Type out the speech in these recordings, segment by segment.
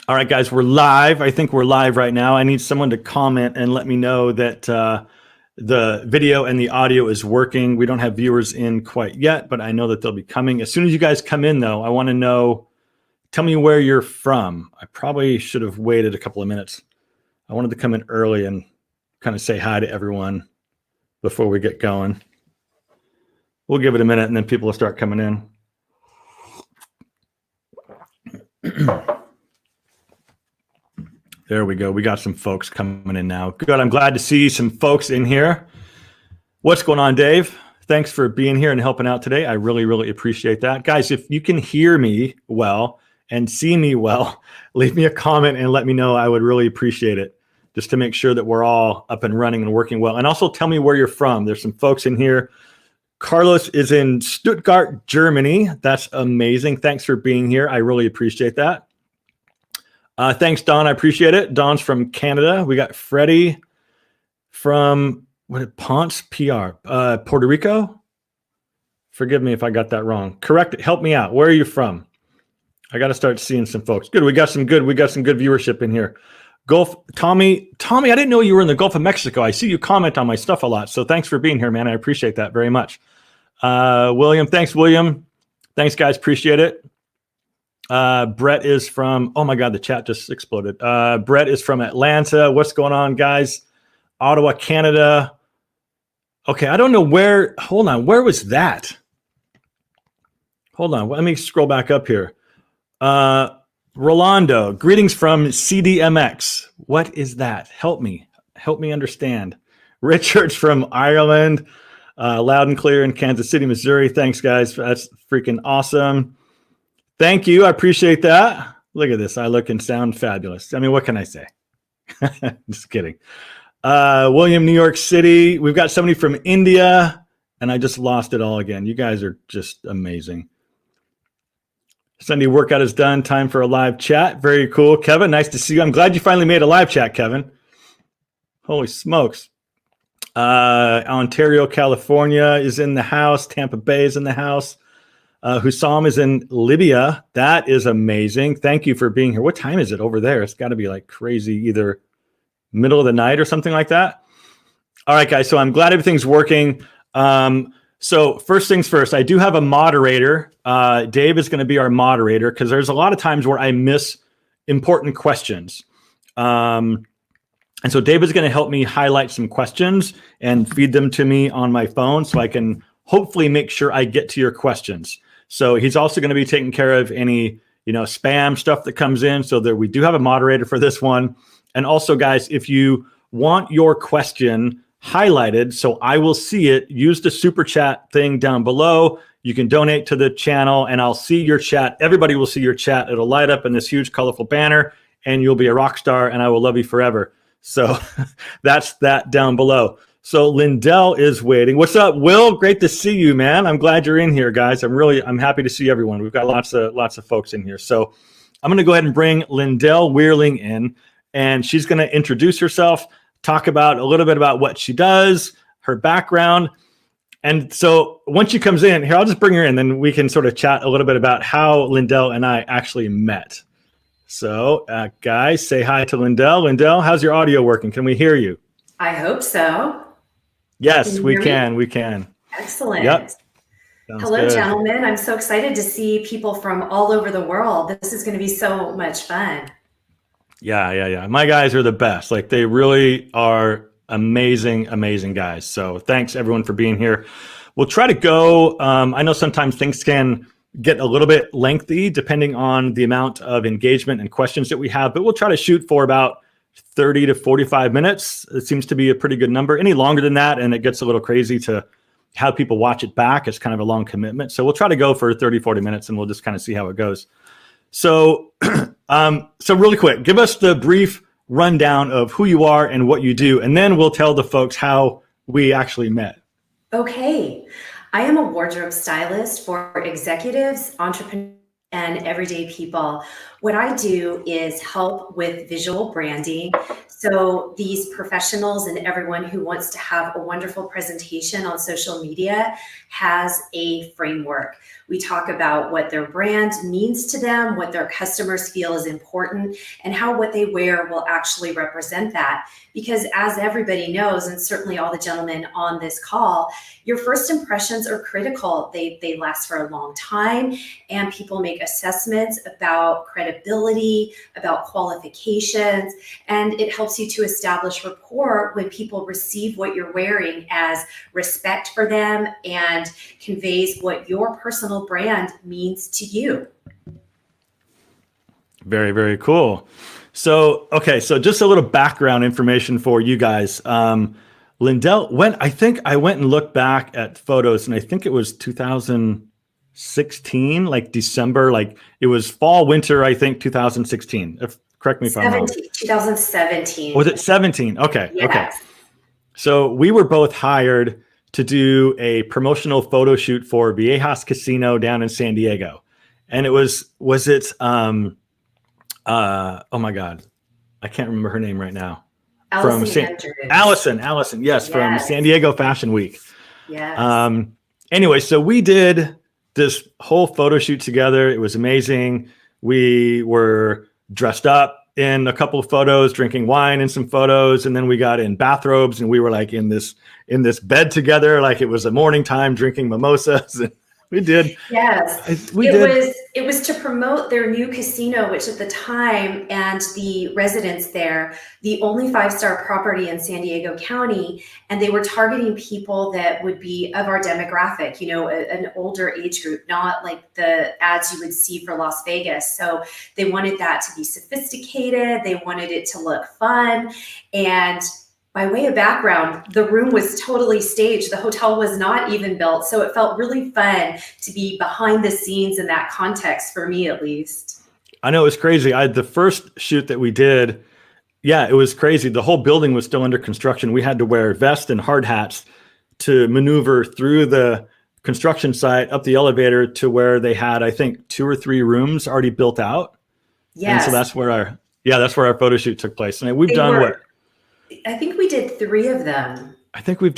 All right, guys, we're live. I think we're live right now. I need someone to comment and let me know that the video and the audio is working. We don't have viewers in quite yet, but I know that they'll be coming. As soon as you guys come in, though, I want to know, tell me where you're from. I probably should have waited a couple of minutes. I wanted to come in early and kind of say hi to everyone before we get going. We'll give it a minute and then people will start coming in. There we go. We got some folks coming in now. Good. I'm glad to see some folks in here. What's going on, Dave? Thanks for being here and helping out today. I really, really appreciate that. Guys, if you can hear me well and see me well, leave me a comment and let me know. I would really appreciate it, just to make sure that we're all up and running and working well. And also tell me where you're from. There's some folks in here. Carlos is in Stuttgart, Germany. That's amazing. Thanks for being here. I really appreciate that. Thanks, Don. I appreciate it. Don's from Canada. We got Freddie from Ponce, PR, Puerto Rico. Forgive me if I got that wrong. Correct it. Help me out. Where are you from? I got to start seeing some folks. Good. We got some good viewership in here. Gulf, Tommy, I didn't know you were in the Gulf of Mexico. I see you comment on my stuff a lot. So thanks for being here, man. I appreciate that very much. William, thanks, William. Thanks, guys. Appreciate it. Brett is from, oh my God, the chat just exploded. Brett is from Atlanta. What's going on, guys? Ottawa, Canada. Okay, I don't know where, hold on, where was that? Hold on, let me scroll back up here. Rolando, greetings from CDMX. What is that? Help me understand. Richard's from Ireland, loud and clear in Kansas City, Missouri. Thanks, guys. That's freaking awesome. Thank you. I appreciate that. Look at this. I look and sound fabulous. I mean, what can I say? Just kidding. William, New York City. We've got somebody from India, and I just lost it all again. You guys are just amazing. Sunday workout is done. Time for a live chat. Very cool. Kevin, nice to see you. I'm glad you finally made a live chat, Kevin. Holy smokes. Ontario, California is in the house. Tampa Bay is in the house. Hussam is in Libya. That is amazing. Thank you for being here. What time is it over there? It's got to be like crazy, either middle of the night or something like that. All right, guys. So I'm glad everything's working. So first things first, I do have a moderator. Dave is going to be our moderator because there's a lot of times where I miss important questions. And so Dave is going to help me highlight some questions and feed them to me on my phone so I can hopefully make sure I get to your questions. So he's also going to be taking care of any, spam stuff that comes in, so that we do have a moderator for this one. And also, guys, if you want your question highlighted so I will see it, use the super chat thing down below. You can donate to the channel and I'll see your chat. Everybody will see your chat. It'll light up in this huge colorful banner and you'll be a rock star and I will love you forever. So that's that down below. So Lyndell is waiting. What's up, Will? Great to see you, man. I'm glad you're in here, guys. I'm happy to see everyone. We've got lots of folks in here. So I'm going to go ahead and bring Lyndell Werling in, and she's going to introduce herself, talk about a little bit about what she does, her background. And so once she comes in here, I'll just bring her in, then we can sort of chat a little bit about how Lyndell and I actually met. So guys, say hi to Lyndell. Lyndell, how's your audio working? Can we hear you? I hope so. Yes, we can. We can. Excellent. Yep. Hello, good. Gentlemen. I'm so excited to see people from all over the world. This is going to be so much fun. Yeah. My guys are the best. Like, they really are amazing guys. So thanks everyone for being here. We'll try to go. I know sometimes things can get a little bit lengthy depending on the amount of engagement and questions that we have, but we'll try to shoot for about 30 to 45 minutes. It seems to be a pretty good number. Any longer than that, and it gets a little crazy to have people watch it back. It's kind of a long commitment. So we'll try to go for 30, 40 minutes and we'll just kind of see how it goes. So, so really quick, give us the brief rundown of who you are and what you do, and then we'll tell the folks how we actually met. Okay. I am a wardrobe stylist for executives, entrepreneurs, and everyday people. What I do is help with visual branding. So these professionals and everyone who wants to have a wonderful presentation on social media has a framework. We talk about what their brand means to them, what their customers feel is important, and how what they wear will actually represent that. Because as everybody knows, and certainly all the gentlemen on this call, your first impressions are critical. They last for a long time, and people make assessments about credibility, about qualifications, and it helps you to establish rapport when people receive what you're wearing as respect for them and conveys what your personal brand means to you. Very, very cool. So, okay, so just a little background information for you guys. Lyndell, I think I went and looked back at photos, and I think it was 2016, like December, like it was fall, winter, I think 2016. Correct me if I'm wrong. 2017. Was it 17? Okay, yes. Okay. So we were both hired to do a promotional photo shoot for Viejas Casino down in San Diego. And it was it, oh my God, I can't remember her name right now. Allison, yes, from San Diego Fashion Week. Yes. Anyway, so we did this whole photo shoot together. It was amazing. We were dressed up in a couple of photos, drinking wine in some photos, and then we got in bathrobes and we were like in this bed together, like it was a morning time, drinking mimosas. And we did. Yes. It was to promote their new casino, which at the time, and the residents there, the only 5-star property in San Diego County, and they were targeting people that would be of our demographic, an older age group, not like the ads you would see for Las Vegas. So they wanted that to be sophisticated. They wanted it to look fun. And by way of background, the room was totally staged. The hotel was not even built. So it felt really fun to be behind the scenes in that context, for me at least. I know, it was crazy. The first shoot that we did, yeah, it was crazy. The whole building was still under construction. We had to wear vests and hard hats to maneuver through the construction site, up the elevator to where they had, I think, 2 or 3 rooms already built out. Yes. And so that's where our photo shoot took place. And we've done what? I think we did 3 of them. I think we've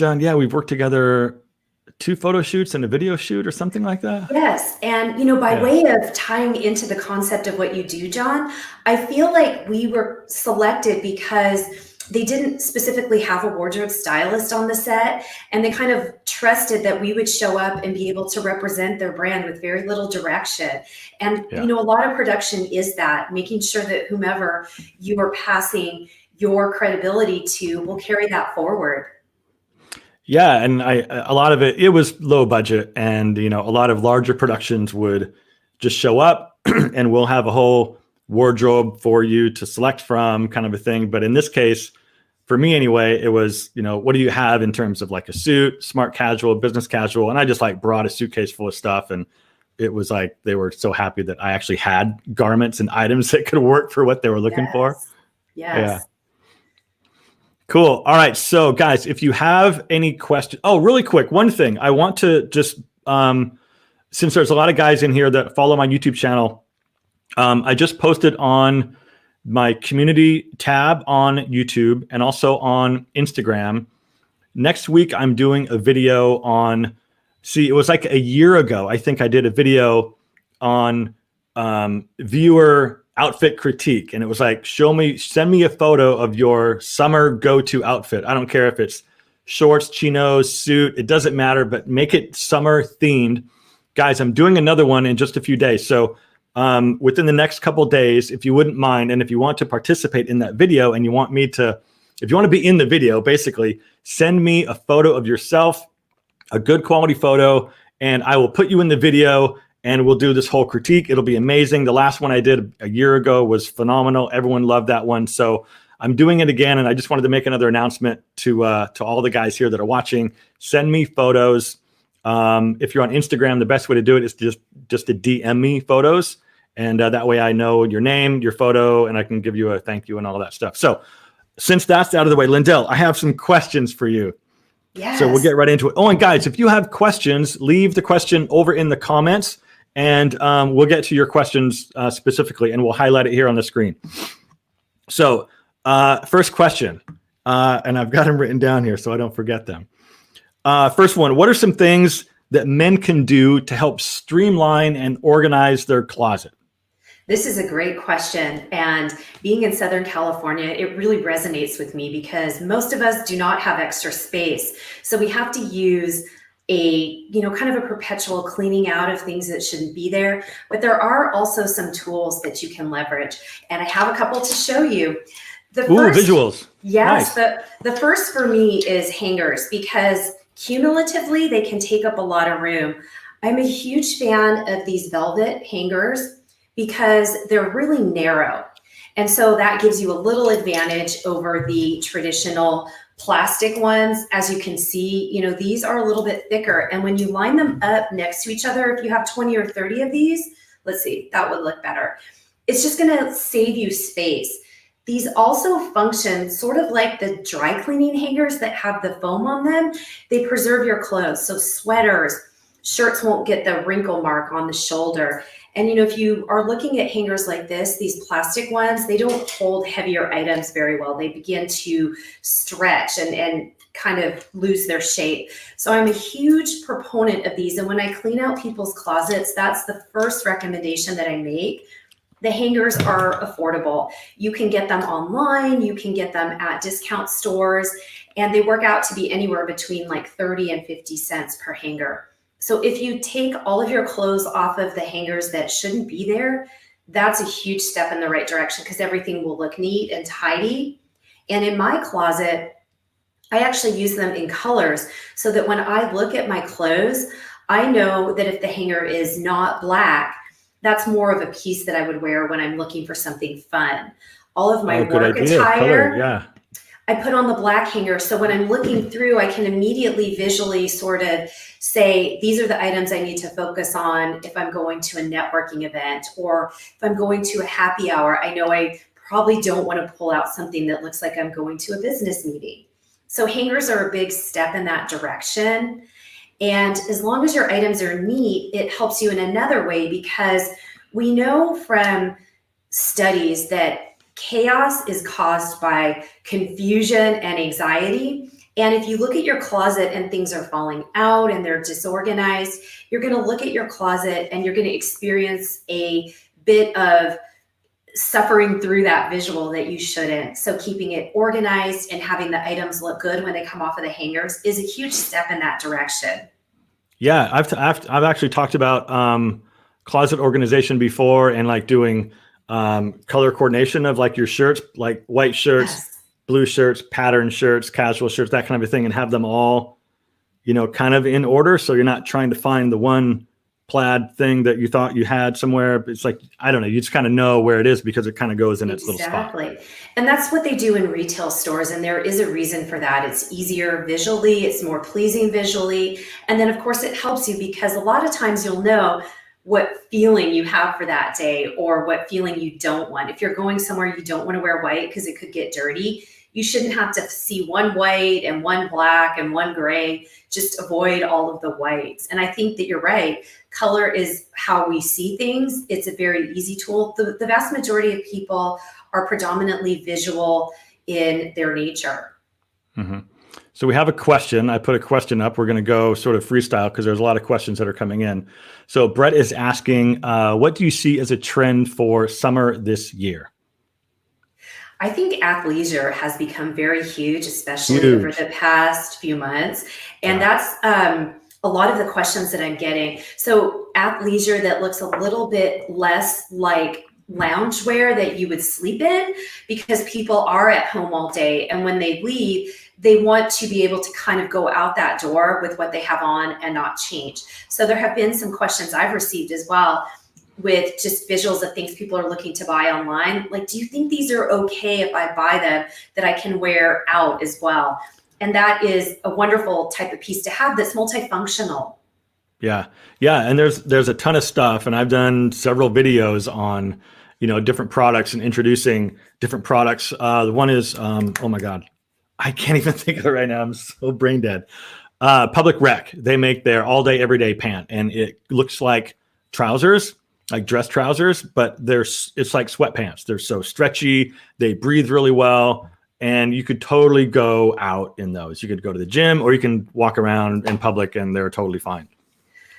worked together 2 photo shoots and a video shoot or something like that. Yes. And, by way of tying into the concept of what you do, John, I feel like we were selected because they didn't specifically have a wardrobe stylist on the set, and they kind of trusted that we would show up and be able to represent their brand with very little direction. And, a lot of production is that, making sure that whomever you are passing your credibility to will carry that forward. Yeah. And a lot of it was low budget, and, a lot of larger productions would just show up and we'll have a whole wardrobe for you to select from, kind of a thing. But in this case, for me anyway, it was, what do you have in terms of like a suit, smart casual, business casual? And I just like brought a suitcase full of stuff, and it was like, they were so happy that I actually had garments and items that could work for what they were looking for. Yes. Yeah. Cool. All right. So guys, if you have any questions, really quick, one thing I want to just, since there's a lot of guys in here that follow my YouTube channel, I just posted on my community tab on YouTube and also on Instagram. Next week, I'm doing a video on, it was like a year ago, I think I did a video on viewer outfit critique. And it was like, send me a photo of your summer go-to outfit. I don't care if it's shorts, chinos, suit, it doesn't matter, but make it summer themed. Guys, I'm doing another one in just a few days. So within the next couple of days, if you wouldn't mind, and if you want to participate in that video and if you want to be in the video, basically send me a photo of yourself, a good quality photo, and I will put you in the video and we'll do this whole critique. It'll be amazing. The last one I did a year ago was phenomenal. Everyone loved that one. So I'm doing it again. And I just wanted to make another announcement to all the guys here that are watching. Send me photos. If you're on Instagram, the best way to do it is just to DM me photos. And that way I know your name, your photo, and I can give you a thank you and all that stuff. So since that's out of the way, Lyndell, I have some questions for you. Yes. So we'll get right into it. Oh, and guys, if you have questions, leave the question over in the comments and we'll get to your questions specifically, and we'll highlight it here on the screen. So first question, and I've got them written down here so I don't forget them. First one, what are some things that men can do to help streamline and organize their closet? This is a great question. And being in Southern California, it really resonates with me because most of us do not have extra space. So we have to use kind of a perpetual cleaning out of things that shouldn't be there. But there are also some tools that you can leverage. And I have a couple to show you. Visuals. Yes. Nice. The first for me is hangers, because cumulatively they can take up a lot of room. I'm a huge fan of these velvet hangers because they're really narrow. And so that gives you a little advantage over the traditional plastic ones. As you can see, these are a little bit thicker. And when you line them up next to each other, if you have 20 or 30 of these, let's see, that would look better. It's just gonna save you space. These also function sort of like the dry cleaning hangers that have the foam on them. They preserve your clothes. So sweaters, shirts won't get the wrinkle mark on the shoulder. And if you are looking at hangers like this, these plastic ones, they don't hold heavier items very well. They begin to stretch and kind of lose their shape. So I'm a huge proponent of these. And when I clean out people's closets, that's the first recommendation that I make. The hangers are affordable. You can get them online, you can get them at discount stores, and they work out to be anywhere between like 30 and 50 cents per hanger. So if you take all of your clothes off of the hangers that shouldn't be there, that's a huge step in the right direction because everything will look neat and tidy. And in my closet, I actually use them in colors so that when I look at my clothes, I know that if the hanger is not black, that's more of a piece that I would wear when I'm looking for something fun. All of my work attire, color, yeah. I put on the black hanger. So when I'm looking through, I can immediately visually sort of say, these are the items I need to focus on if I'm going to a networking event, or if I'm going to a happy hour. I know I probably don't want to pull out something that looks like I'm going to a business meeting. So hangers are a big step in that direction. And as long as your items are neat, it helps you in another way, because we know from studies that chaos is caused by confusion and anxiety. And if you look at your closet and things are falling out and they're disorganized, you're going to look at your closet and you're going to experience a bit of suffering through that visual that you shouldn't. So keeping it organized and having the items look good when they come off of the hangers is a huge step in that direction. Yeah, I've actually talked about closet organization before, and like doing color coordination of like your shirts, like white shirts, Yes. blue shirts, pattern shirts, casual shirts, that kind of a thing, and have them all, kind of in order. So you're not trying to find the one plaid thing that you thought you had somewhere. It's like, I don't know, you just kind of know where it is because it kind of goes in its little spot. Exactly. And that's what they do in retail stores. And there is a reason for that. It's easier visually, it's more pleasing visually. And then of course it helps you because a lot of times you'll know what feeling you have for that day or what feeling you don't want. If you're going somewhere you don't want to wear white because it could get dirty, you shouldn't have to see one white and one black and one gray. Just avoid all of the whites. And I think that you're right. Color is how we see things. It's a very easy tool. The vast majority of people are predominantly visual in their nature. Mm-hmm. So we have a question. I put a question up. We're going to go sort of freestyle because there's a lot of questions that are coming in. So Brett is asking, what do you see as a trend for summer this year? I think athleisure has become very huge, especially over the past few months. And that's a lot of the questions that I'm getting. So athleisure that looks a little bit less like loungewear that you would sleep in, because people are at home all day. And when they leave, they want to be able to kind of go out that door with what they have on and not change. So there have been some questions I've received as well with just visuals of things people are looking to buy online. Like, do you think these are okay if I buy them that I can wear out as well? And that is a wonderful type of piece to have that's multifunctional. Yeah. Yeah. And there's a ton of stuff. And I've done several videos on, different products and introducing different products. The one is, oh my God, I can't even think of it right now. I'm so brain dead. Public Rec. They make their all day, everyday pant, and it looks like trousers, like dress trousers, but it's like sweatpants. They're so stretchy. They breathe really well. And you could totally go out in those. You could go to the gym or you can walk around in public and they're totally fine.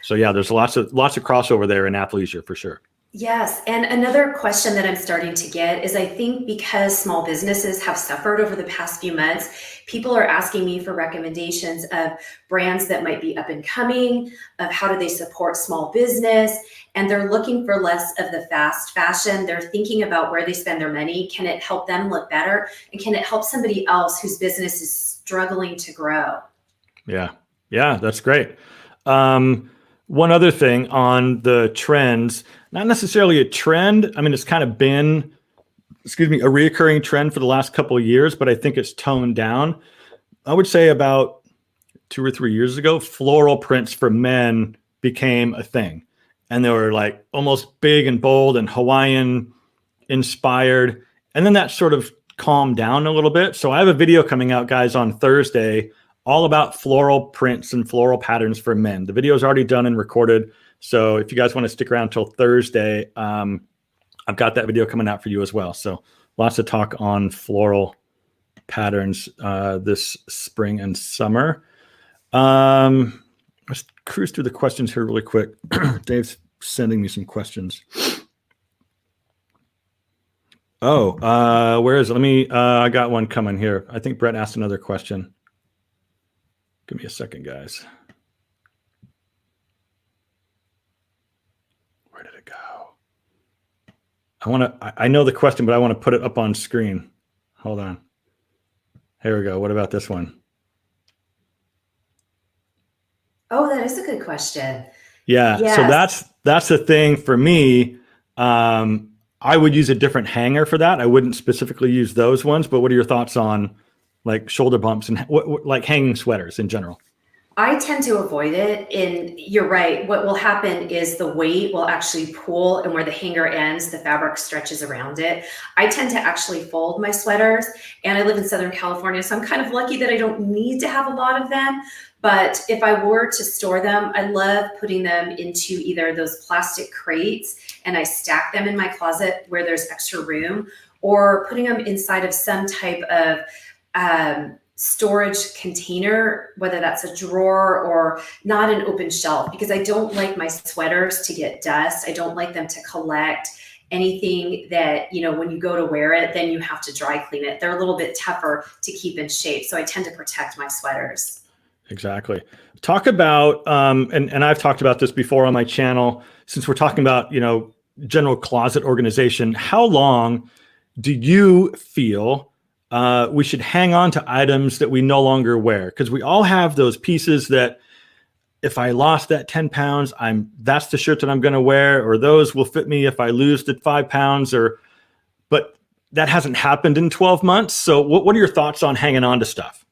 So yeah, there's lots of crossover there in athleisure for sure. Yes. And another question that I'm starting to get is, I think because small businesses have suffered over the past few months, people are asking me for recommendations of brands that might be up and coming, of how do they support small business. And they're looking for less of the fast fashion. They're thinking about where they spend their money. Can it help them look better? And can it help somebody else whose business is struggling to grow? Yeah. Yeah, that's great. One other thing on the trends, not necessarily a trend. I mean, it's kind of been, a reoccurring trend for the last couple of years, but I think it's toned down. I would say about 2 or 3 years ago, floral prints for men became a thing. And they were like almost big and bold and Hawaiian inspired. And then that sort of calmed down a little bit. So I have a video coming out, guys, on Thursday, all about floral prints and floral patterns for men. The video is already done and recorded. So if you guys want to stick around till Thursday, I've got that video coming out for you as well. So lots of talk on floral patterns this spring and summer. Let's cruise through the questions here really quick. Dave's sending me some questions. Oh, where is it? Let me, I got one coming here. I think Brett asked another question. Give me a second, guys. Where did it go? I know the question, but I want to put it up on screen. Hold on. Here we go. What about this one? Oh, that is a good question. Yeah. Yes. So that's the thing for me. I would use a different hanger for that. I wouldn't specifically use those ones, but what are your thoughts on like shoulder bumps and like hanging sweaters in general? I tend to avoid it. And you're right. What will happen is the weight will actually pull, and where the hanger ends, the fabric stretches around it. I tend to actually fold my sweaters, and I live in Southern California, so I'm kind of lucky that I don't need to have a lot of them. But if I were to store them, I love putting them into either those plastic crates and I stack them in my closet where there's extra room, or putting them inside of some type of storage container, whether that's a drawer or not an open shelf, because I don't like my sweaters to get dust. I don't like them to collect anything that, when you go to wear it, then you have to dry clean it. They're a little bit tougher to keep in shape. So I tend to protect my sweaters. Exactly. Talk about, and I've talked about this before on my channel, since we're talking about, general closet organization, how long do you feel we should hang on to items that we no longer wear? Because we all have those pieces that if I lost that 10 pounds, that's the shirt that I'm going to wear, or those will fit me if I lose the 5 pounds, but that hasn't happened in 12 months. So what are your thoughts on hanging on to stuff?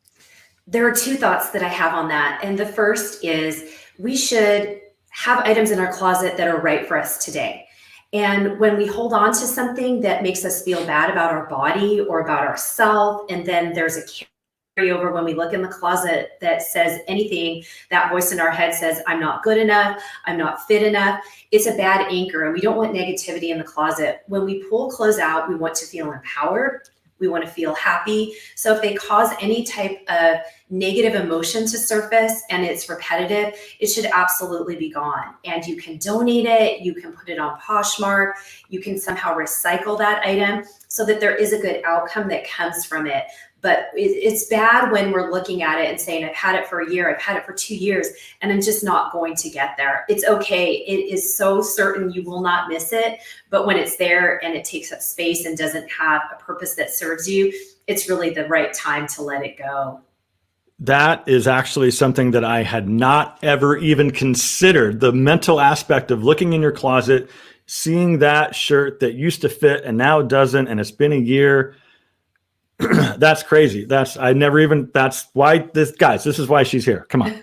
There are 2 thoughts that I have on that. And the first is we should have items in our closet that are right for us today. And when we hold on to something that makes us feel bad about our body or about ourselves, and then there's a carryover when we look in the closet that says anything, that voice in our head says, I'm not good enough, I'm not fit enough. It's a bad anchor, and we don't want negativity in the closet. When we pull clothes out, we want to feel empowered. We want to feel happy. So if they cause any type of negative emotion to surface and it's repetitive, it should absolutely be gone. And you can donate it. You can put it on Poshmark. You can somehow recycle that item so that there is a good outcome that comes from it. But it's bad when we're looking at it and saying, I've had it for a year, I've had it for 2 years, and I'm just not going to get there. It's okay. It is so certain you will not miss it. But when it's there and it takes up space and doesn't have a purpose that serves you, it's really the right time to let it go. That is actually something that I had not ever even considered. The mental aspect of looking in your closet, seeing that shirt that used to fit and now doesn't, and it's been a year. That's crazy. That's why this is why she's here. Come on.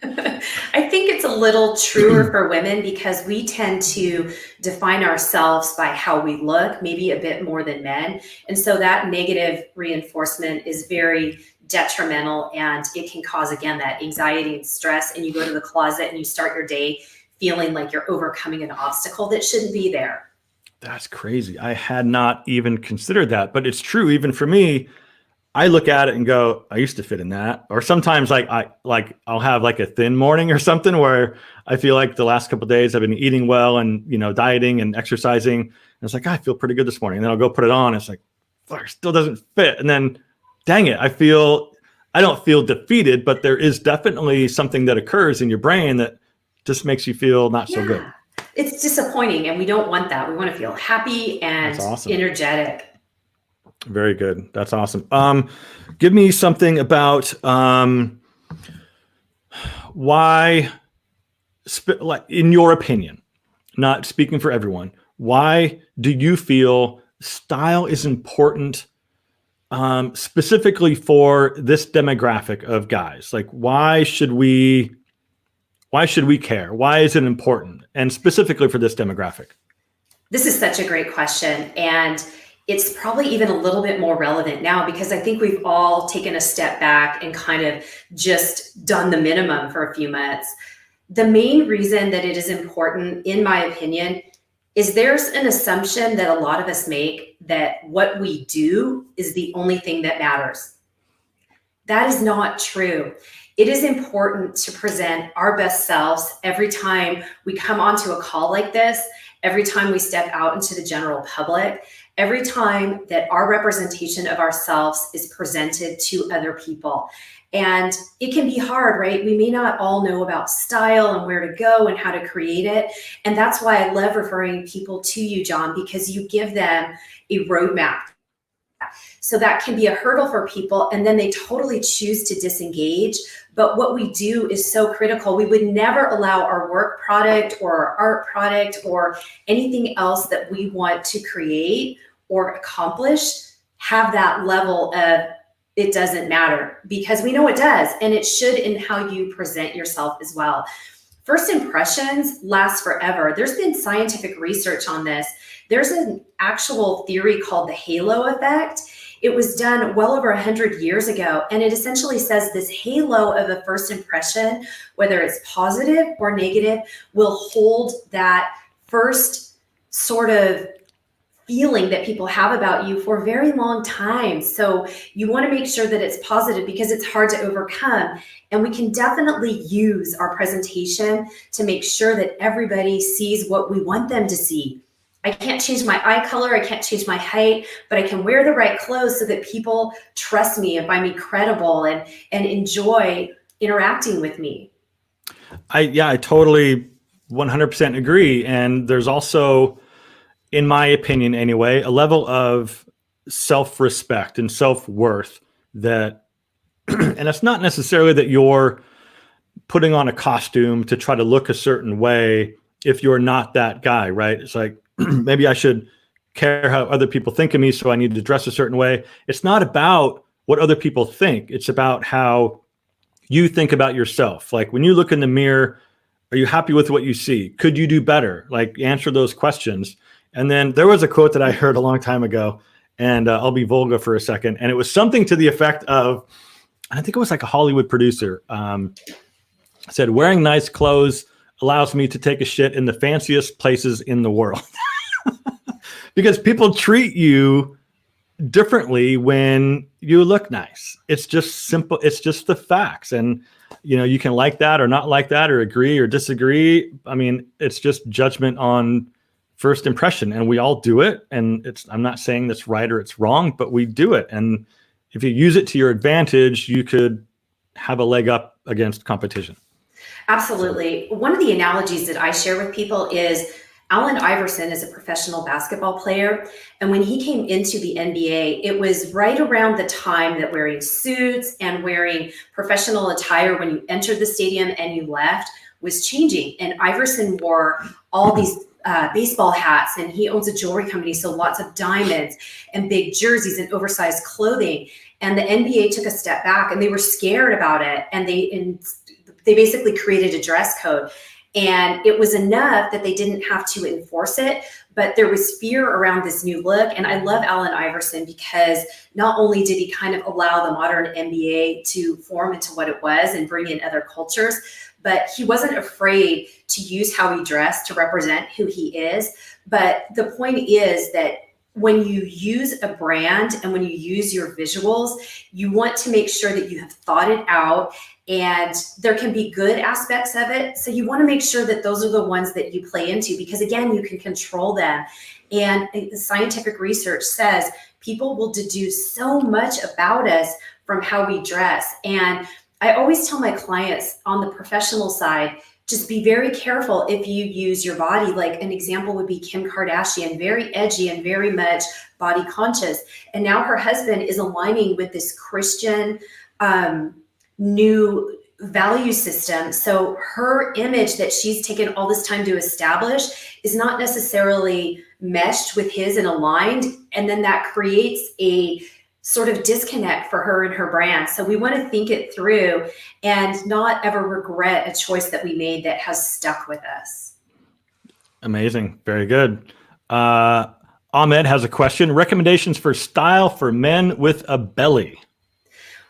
I think it's a little truer for women because we tend to define ourselves by how we look, maybe a bit more than men. And so that negative reinforcement is very detrimental, and it can cause, again, that anxiety and stress. And you go to the closet and you start your day feeling like you're overcoming an obstacle that shouldn't be there. That's crazy. I had not even considered that, but it's true. Even for me, I look at it and go, I used to fit in that. Or sometimes I'll have like a thin morning or something where I feel like the last couple of days I've been eating well and, dieting and exercising. And it's like, I feel pretty good this morning. And then I'll go put it on. It's like, fuck, it still doesn't fit. And then dang it, I don't feel defeated, but there is definitely something that occurs in your brain that just makes you feel not so good. It's disappointing, and we don't want that. We want to feel happy and energetic. Very good. That's awesome. Give me something about why, like in your opinion, not speaking for everyone, why do you feel style is important specifically for this demographic of guys? Like, why should we care? Why is it important? And specifically for this demographic? This is such a great question. And it's probably even a little bit more relevant now because I think we've all taken a step back and kind of just done the minimum for a few months. The main reason that it is important, in my opinion, is there's an assumption that a lot of us make that what we do is the only thing that matters. That is not true. It is important to present our best selves every time we come onto a call like this, every time we step out into the general public, every time that our representation of ourselves is presented to other people. And it can be hard, right? We may not all know about style and where to go and how to create it. And that's why I love referring people to you, John, because you give them a roadmap. So that can be a hurdle for people, and then they totally choose to disengage. But what we do is so critical. We would never allow our work product or our art product or anything else that we want to create or accomplish have that level of it doesn't matter, because we know it does, and it should in how you present yourself as well. First impressions last forever. There's been scientific research on this. There's an actual theory called the halo effect. It was done well over 100 years ago, and it essentially says this halo of a first impression, whether it's positive or negative, will hold that first sort of feeling that people have about you for a very long time. So you want to make sure that it's positive because it's hard to overcome. And we can definitely use our presentation to make sure that everybody sees what we want them to see. I can't change my eye color, I can't change my height, but I can wear the right clothes so that people trust me and find me credible and enjoy interacting with me. I totally 100% agree. And there's also, in my opinion anyway, a level of self-respect and self-worth that, and it's not necessarily that you're putting on a costume to try to look a certain way if you're not that guy, right? It's like, maybe I should care how other people think of me, so I need to dress a certain way. It's not about what other people think. It's about how you think about yourself. Like when you look in the mirror, are you happy with what you see? Could you do better? Like answer those questions. And then there was a quote that I heard a long time ago, and I'll be vulgar for a second. And it was something to the effect of, I think it was like a Hollywood producer said, wearing nice clothes allows me to take a shit in the fanciest places in the world. Because people treat you differently when you look nice. It's just simple. It's just the facts. And, you can like that or not like that or agree or disagree. I mean, it's just judgment on first impression, and we all do it. And I'm not saying that's right or it's wrong, but we do it. And if you use it to your advantage, you could have a leg up against competition. Absolutely. One of the analogies that I share with people is Allen Iverson is a professional basketball player. And when he came into the NBA, it was right around the time that wearing suits and wearing professional attire when you entered the stadium and you left was changing. And Iverson wore all these baseball hats, and he owns a jewelry company, so lots of diamonds and big jerseys and oversized clothing. And the NBA took a step back, and they were scared about it. And they basically created a dress code. And it was enough that they didn't have to enforce it, but there was fear around this new look. And I love Allen Iverson because not only did he kind of allow the modern NBA to form into what it was and bring in other cultures, but he wasn't afraid to use how he dressed to represent who he is. But the point is that when you use a brand and when you use your visuals, you want to make sure that you have thought it out, and there can be good aspects of it. So you want to make sure that those are the ones that you play into, because again, you can control them. And the scientific research says people will deduce so much about us from how we dress. And I always tell my clients on the professional side, just be very careful if you use your body. Like an example would be Kim Kardashian, very edgy and very much body conscious. And now her husband is aligning with this Christian new value system. So her image that she's taken all this time to establish is not necessarily meshed with his and aligned. And then that creates a sort of disconnect for her and her brand. So we want to think it through and not ever regret a choice that we made that has stuck with us. Amazing. Very good. Ahmed has a question. Recommendations for style for men with a belly.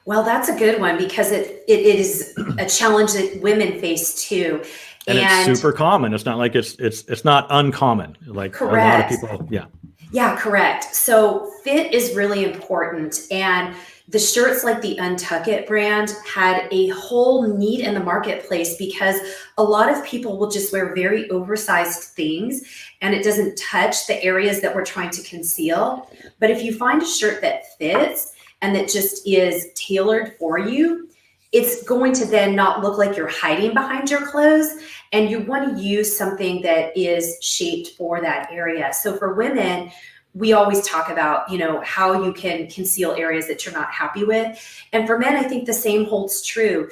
Well, that's a good one, because it is a challenge that women face too. And it's super common. It's not like it's not uncommon. Like correct. A lot of people, yeah. Yeah, correct. So fit is really important. And the shirts like the Untuck It brand had a whole need in the marketplace, because a lot of people will just wear very oversized things and it doesn't touch the areas that we're trying to conceal. But if you find a shirt that fits and that just is tailored for you, it's going to then not look like you're hiding behind your clothes, and you want to use something that is shaped for that area. So for women, we always talk about, how you can conceal areas that you're not happy with. And for men, I think the same holds true.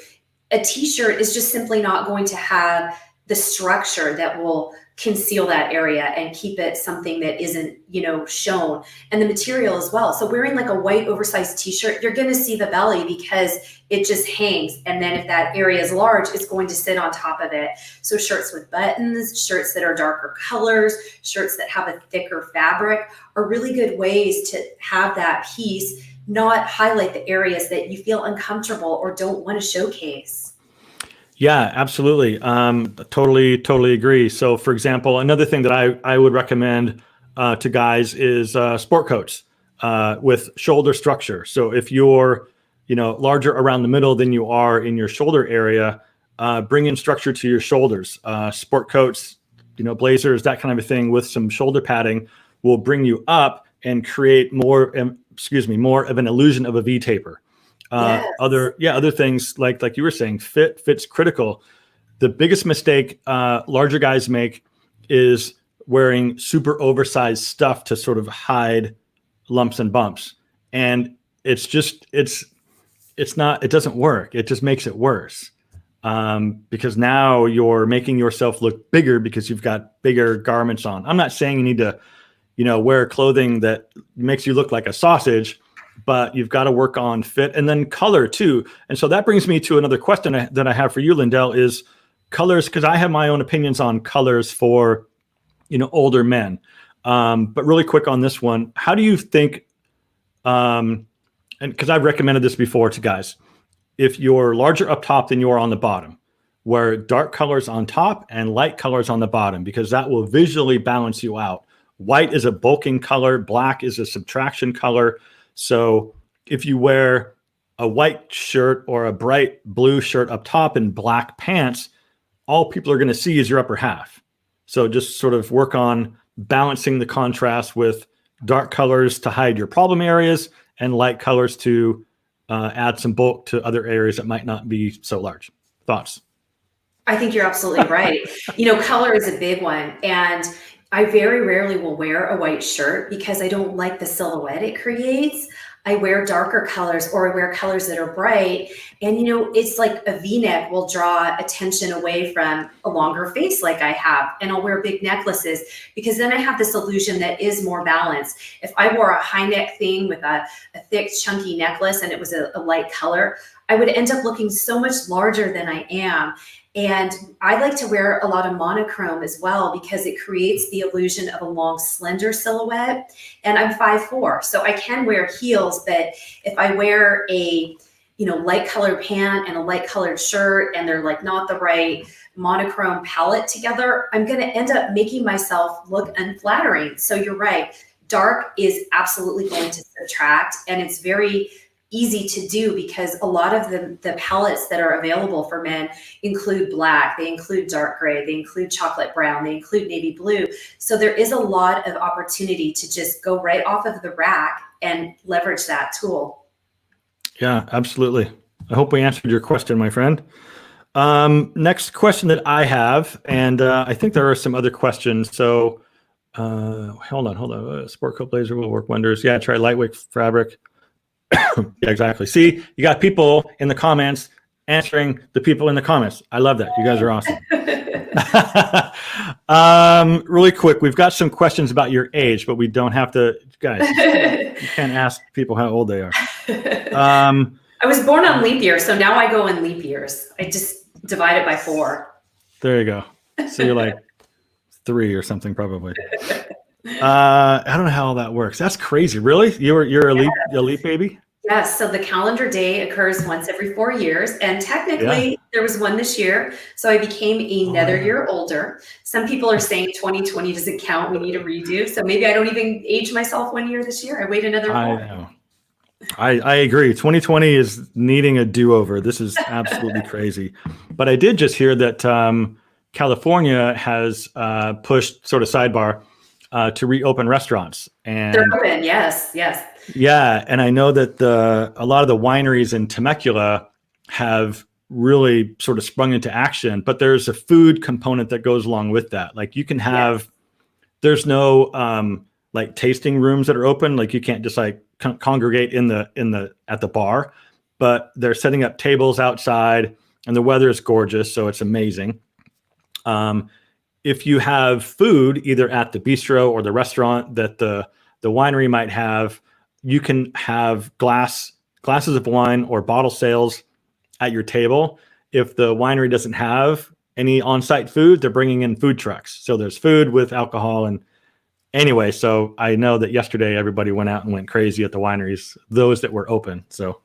A t-shirt is just simply not going to have the structure that will conceal that area and keep it something that isn't, shown, and the material as well. So wearing like a white oversized t-shirt, you're going to see the belly because it just hangs. And then if that area is large, it's going to sit on top of it. So shirts with buttons, shirts that are darker colors, shirts that have a thicker fabric are really good ways to have that piece not highlight the areas that you feel uncomfortable or don't want to showcase. Yeah, absolutely. Totally agree. So for example, another thing that I would recommend to guys is sport coats with shoulder structure. So if you're, larger around the middle than you are in your shoulder area, bring in structure to your shoulders. Sport coats, blazers, that kind of a thing with some shoulder padding will bring you up and create more of an illusion of a V taper. Yes. Other things like you were saying, fit's critical. The biggest mistake larger guys make is wearing super oversized stuff to sort of hide lumps and bumps. And it doesn't work. It just makes it worse. Because now you're making yourself look bigger because you've got bigger garments on. I'm not saying you need to, wear clothing that makes you look like a sausage, but you've got to work on fit and then color too. And so that brings me to another question that I have for you, Lyndell, is colors, because I have my own opinions on colors for, older men. But really quick on this one, how do you think, and because I've recommended this before to guys, if you're larger up top than you are on the bottom, wear dark colors on top and light colors on the bottom, because that will visually balance you out. White is a bulking color. Black is a subtraction color. So if you wear a white shirt or a bright blue shirt up top and black pants, all people are going to see is your upper half. So just sort of work on balancing the contrast with dark colors to hide your problem areas and light colors to add some bulk to other areas that might not be so large. Thoughts? I think you're absolutely right. Color is a big one. And I very rarely will wear a white shirt because I don't like the silhouette it creates. I wear darker colors, or I wear colors that are bright. And, it's like a V-neck will draw attention away from a longer face like I have. And I'll wear big necklaces because then I have this illusion that is more balanced. If I wore a high neck thing with a thick, chunky necklace and it was a light color, I would end up looking so much larger than I am. And I like to wear a lot of monochrome as well because it creates the illusion of a long, slender silhouette. And I'm 5'4", so I can wear heels, but if I wear a light colored pant and a light colored shirt, and they're like not the right monochrome palette together, I'm going to end up making myself look unflattering. So you're right. Dark is absolutely going to subtract, and it's very easy to do because a lot of the palettes that are available for men include black, they include dark gray, they include chocolate brown, they include navy blue. So there is a lot of opportunity to just go right off of the rack and leverage that tool. Yeah, absolutely. I hope we answered your question, my friend. Next question that I have, and I think there are some other questions. So hold on. Sport coat blazer will work wonders. Yeah, try lightweight fabric. Yeah, exactly. See, you got people in the comments answering the people in the comments. I love that. You guys are awesome. Really quick, we've got some questions about your age, but we don't have to, guys, you can't ask people how old they are. I was born on leap year, so now I go in leap years. I just divide it by 4. There you go. So you're like 3 or something, probably. I don't know how all that works. That's crazy. Really? You're a leap baby? Yes. So the calendar day occurs once every 4 years, and technically there was one this year. So I became another year older. Some people are saying 2020 doesn't count. We need a redo. So maybe I don't even age myself 1 year this year. I wait another 4. I know. I agree. 2020 is needing a do-over. This is absolutely crazy. But I did just hear that California has pushed, sort of sidebar, to reopen restaurants. And they're open. Yes. Yeah. And I know that a lot of the wineries in Temecula have really sort of sprung into action, but there's a food component that goes along with that. Like you can have, there's no like tasting rooms that are open. Like you can't just like congregate at the bar, but they're setting up tables outside and the weather is gorgeous. So it's amazing. If you have food either at the bistro or the restaurant that the winery might have, you can have glasses of wine or bottle sales at your table. If the winery doesn't have any on-site food, they're bringing in food trucks. So there's food with alcohol. And anyway, so I know that yesterday everybody went out and went crazy at the wineries, those that were open. So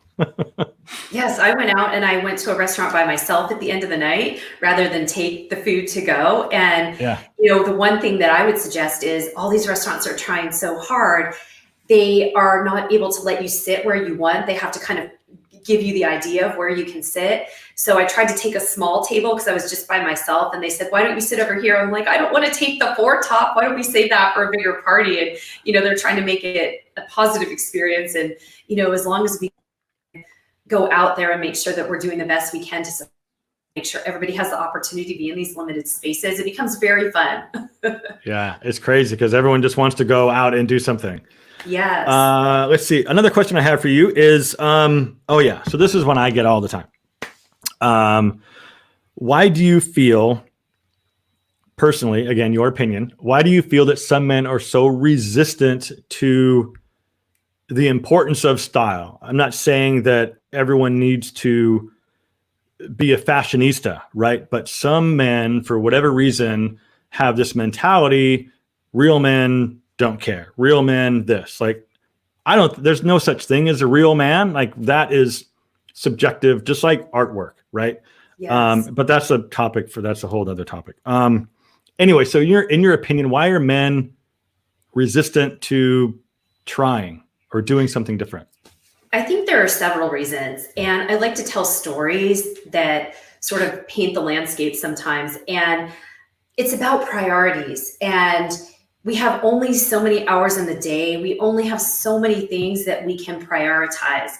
yes, I went out and I went to a restaurant by myself at the end of the night rather than take the food to go. And, the one thing that I would suggest is all these restaurants are trying so hard. They are not able to let you sit where you want. They have to kind of give you the idea of where you can sit. So I tried to take a small table because I was just by myself, and they said, why don't you sit over here? I'm like, I don't want to take the 4 top. Why don't we save that for a bigger party? And, they're trying to make it a positive experience. And, as long as we go out there and make sure that we're doing the best we can to make sure everybody has the opportunity to be in these limited spaces, it becomes very fun. Yeah, it's crazy because everyone just wants to go out and do something. Yes. Let's see. Another question I have for you is, so this is one I get all the time. Why do you feel, personally, again, your opinion, why do you feel that some men are so resistant to the importance of style? I'm not saying that everyone needs to be a fashionista, right? But some men, for whatever reason, have this mentality, real men don't care. Real men, this. Like, there's no such thing as a real man. Like, that is subjective, just like artwork, right? Yes. But that's that's a whole other topic. Anyway, so in your opinion, why are men resistant to trying or doing something different? I think there are several reasons, and I like to tell stories that sort of paint the landscape sometimes. And it's about priorities, and we have only so many hours in the day. We only have so many things that we can prioritize.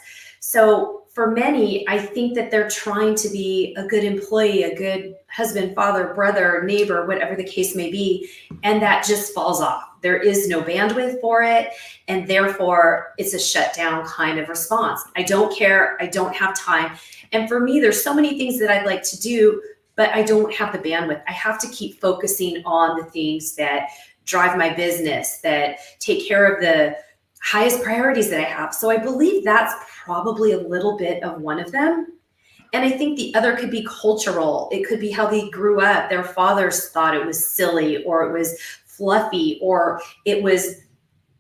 So for many, I think that they're trying to be a good employee, a good husband, father, brother, neighbor, whatever the case may be, and that just falls off. There is no bandwidth for it, and therefore it's a shutdown kind of response. I don't care. I don't have time. And for me, there's so many things that I'd like to do, but I don't have the bandwidth. I have to keep focusing on the things that drive my business, that take care of the highest priorities that I have. So I believe that's probably a little bit of one of them. And I think the other could be cultural. It could be how they grew up. Their fathers thought it was silly, or it was fluffy, or it was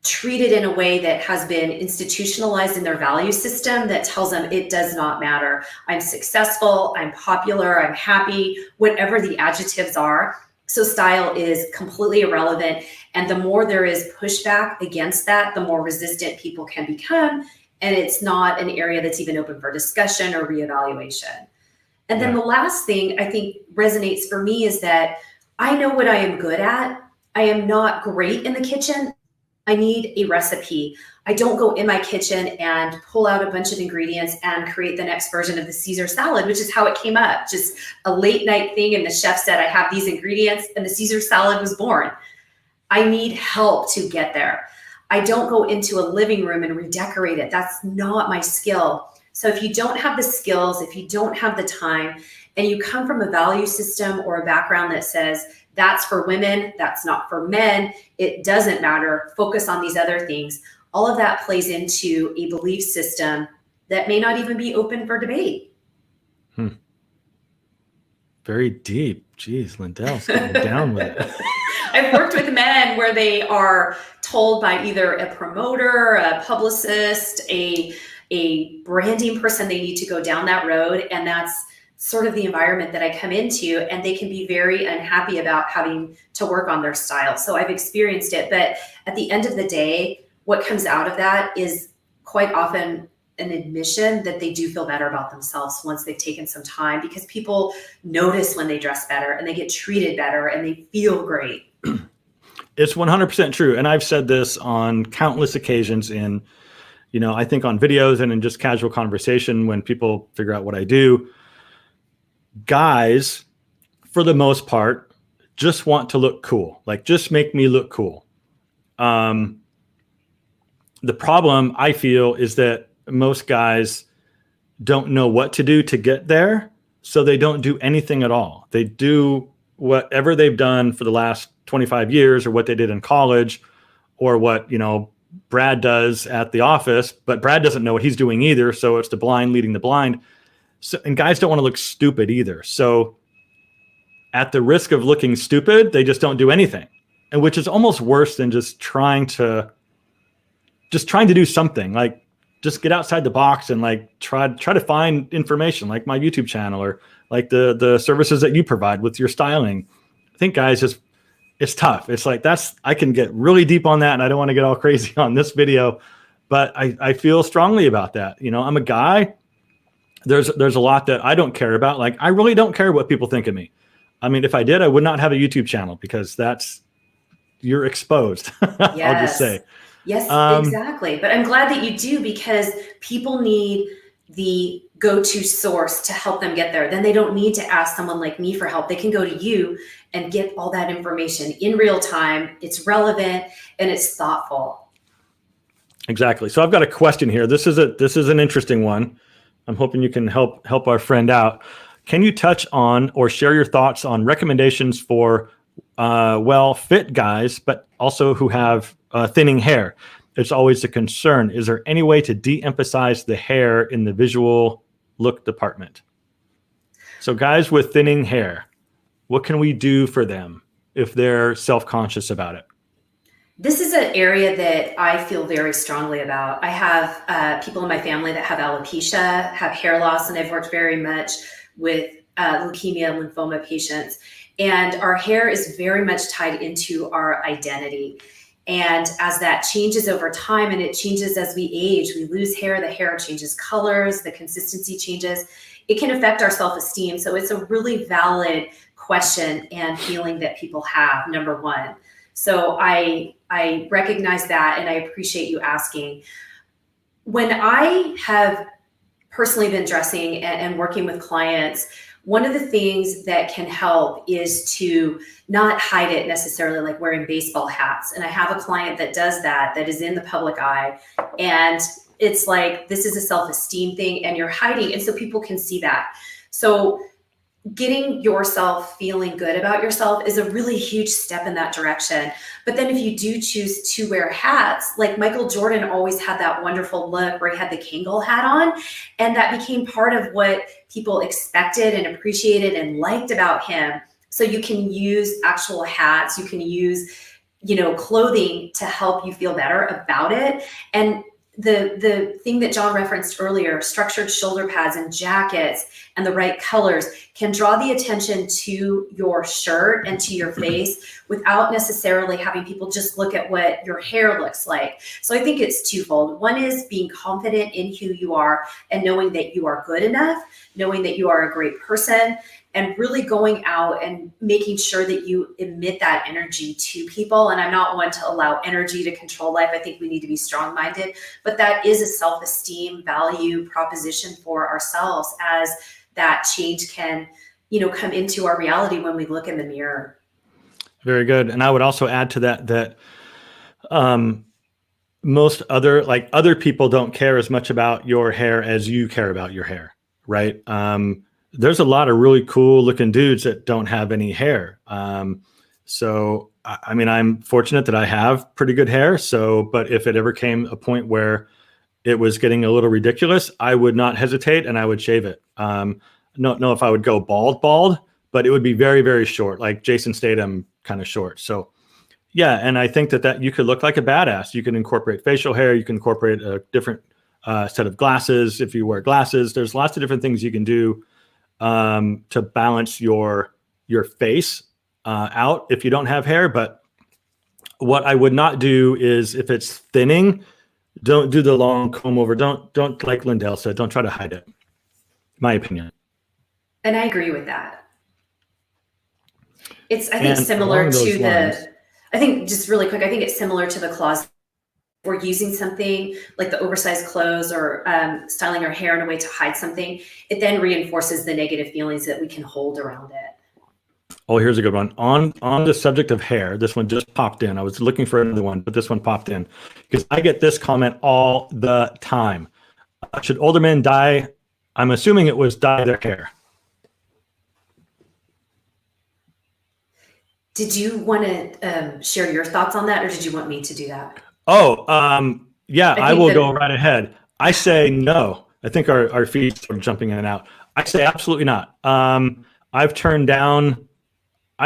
treated in a way that has been institutionalized in their value system that tells them it does not matter. I'm successful, I'm popular, I'm happy, whatever the adjectives are. So style is completely irrelevant. And the more there is pushback against that, the more resistant people can become. And it's not an area that's even open for discussion or reevaluation. And then the last thing I think resonates for me is that I know what I am good at. I am not great in the kitchen. I need a recipe. I don't go in my kitchen and pull out a bunch of ingredients and create the next version of the Caesar salad, which is how it came up. Just a late night thing. And the chef said, I have these ingredients, and the Caesar salad was born. I need help to get there. I don't go into a living room and redecorate it. That's not my skill. So if you don't have the skills, if you don't have the time, and you come from a value system or a background that says, that's for women, that's not for men, it doesn't matter, focus on these other things, all of that plays into a belief system that may not even be open for debate. Very deep. Geez, Lyndell's getting down with it. I've worked with men where they are told by either a promoter, a publicist, a branding person, they need to go down that road. And that's sort of the environment that I come into, and they can be very unhappy about having to work on their style. So I've experienced it, but at the end of the day, what comes out of that is quite often an admission that they do feel better about themselves once they've taken some time, because people notice when they dress better and they get treated better and they feel great. It's 100% true. And I've said this on countless occasions in, I think on videos and in just casual conversation when people figure out what I do. Guys, for the most part, just want to look cool. Like, just make me look cool. The problem I feel is that most guys don't know what to do to get there. So they don't do anything at all. They do whatever they've done for the last 25 years or what they did in college or what, Brad does at the office, but Brad doesn't know what he's doing either. So it's the blind leading the blind. So, and guys don't want to look stupid either. So at the risk of looking stupid, they just don't do anything. And which is almost worse than just trying to do something, like just get outside the box and like try to find information like my YouTube channel or like the services that you provide with your styling. I think guys, it's tough. It's like I can get really deep on that, and I don't want to get all crazy on this video, but I feel strongly about that. I'm a guy. There's a lot that I don't care about. Like, I really don't care what people think of me. I mean, if I did, I would not have a YouTube channel because you're exposed. Yes. I'll just say. Yes, exactly. But I'm glad that you do, because people need the go-to source to help them get there. Then they don't need to ask someone like me for help. They can go to you and get all that information in real time. It's relevant and it's thoughtful. Exactly. So I've got a question here. This is an interesting one. I'm hoping you can help our friend out. Can you touch on or share your thoughts on recommendations for fit guys, but also who have thinning hair? It's always a concern. Is there any way to de-emphasize the hair in the visual look department? So guys with thinning hair, what can we do for them if they're self-conscious about it? This is an area that I feel very strongly about. I have people in my family that have alopecia, have hair loss, and I've worked very much with leukemia and lymphoma patients. And our hair is very much tied into our identity. And as that changes over time, and it changes as we age, we lose hair, the hair changes colors, the consistency changes, it can affect our self-esteem. So it's a really valid question and feeling that people have, number one. So I recognize that, and I appreciate you asking. When I have personally been dressing and working with clients, one of the things that can help is to not hide it necessarily, like wearing baseball hats. And I have a client that does that is in the public eye. And it's like, this is a self-esteem thing and you're hiding. And so people can see that. So getting yourself feeling good about yourself is a really huge step in that direction. But then if you do choose to wear hats, like Michael Jordan always had that wonderful look where he had the Kangol hat on, and that became part of what people expected and appreciated and liked about him. So you can use actual hats, you can use clothing to help you feel better about it. And the thing that John referenced earlier, structured shoulder pads and jackets and the right colors can draw the attention to your shirt and to your face without necessarily having people just look at what your hair looks like. So I think it's twofold. One is being confident in who you are and knowing that you are good enough, knowing that you are a great person, and really going out and making sure that you emit that energy to people. And I'm not one to allow energy to control life. I think we need to be strong-minded, but that is a self-esteem value proposition for ourselves, as that change can, come into our reality when we look in the mirror. Very good. And I would also add to that most other people don't care as much about your hair as you care about your hair, right? There's a lot of really cool looking dudes that don't have any hair. So, I mean, I'm fortunate that I have pretty good hair. So, but if it ever came a point where it was getting a little ridiculous, I would not hesitate and I would shave it. Don't know if I would go bald, but it would be very, very short, like Jason Statham kind of short. So yeah. And I think that you could look like a badass. You can incorporate facial hair. You can incorporate a different set of glasses. If you wear glasses, there's lots of different things you can do to balance your face out if you don't have hair. But what I would not do is, if it's thinning, don't do the long comb over. Don't like Lyndell said, don't try to hide it. My opinion. And I agree with that. I think similar to the, I think just really quick, I think it's similar to the closet. We're using something like the oversized clothes or styling our hair in a way to hide something. It then reinforces the negative feelings that we can hold around it. Oh, here's a good one. On the subject of hair, this one just popped in. I was looking for another one, but this one popped in because I get this comment all the time. Should older men dye? I'm assuming it was dye their hair. Did you want to share your thoughts on that, or did you want me to do that? Oh, yeah, I will go right ahead. I say no. I think our feeds are jumping in and out. I say absolutely not. I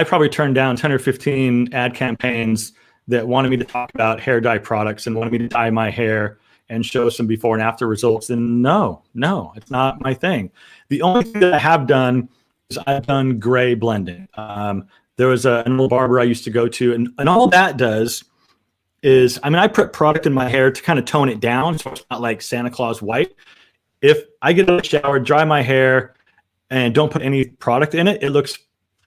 probably turned down 10 or 15 ad campaigns that wanted me to talk about hair dye products and wanted me to dye my hair and show some before and after results. And no, it's not my thing. The only thing that I have done is I've done gray blending. There was an old barber I used to go to, and all that does is, I put product in my hair to kind of tone it down so it's not like Santa Claus white. If I get out of the shower, dry my hair, and don't put any product in it, it looks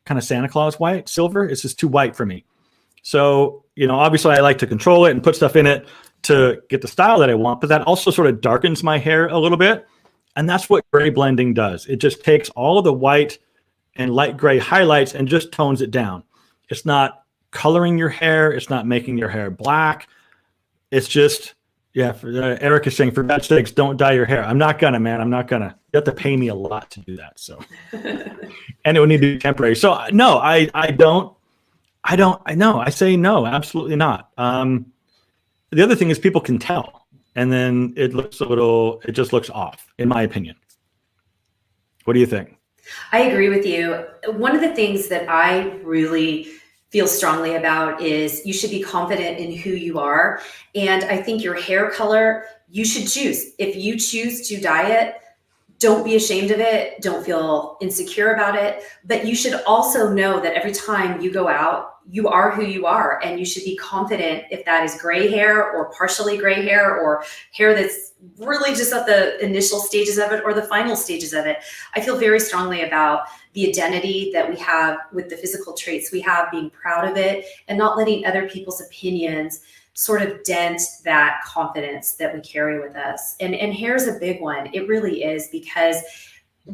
kind of Santa Claus white, silver. It's just too white for me. So, obviously I like to control it and put stuff in it to get the style that I want, but that also sort of darkens my hair a little bit. And that's what gray blending does. It just takes all of the white and light gray highlights and just tones it down. It's not coloring your hair. It's not making your hair black. It's just, Eric is saying, for God's sakes, don't dye your hair. I'm not gonna, man. I'm not gonna. You have to pay me a lot to do that. So, and it would need to be temporary. So no, I don't. I say no, absolutely not. The other thing is people can tell, and then it just looks off, in my opinion. What do you think? I agree with you. One of the things that I really feel strongly about is you should be confident in who you are. And I think your hair color, you should choose. If you choose to dye it, don't be ashamed of it. Don't feel insecure about it. But you should also know that every time you go out, you are who you are. And you should be confident if that is gray hair or partially gray hair or hair that's really just at the initial stages of it or the final stages of it. I feel very strongly about the identity that we have with the physical traits we have, being proud of it and not letting other people's opinions sort of dent that confidence that we carry with us. And hair is a big one. It really is, because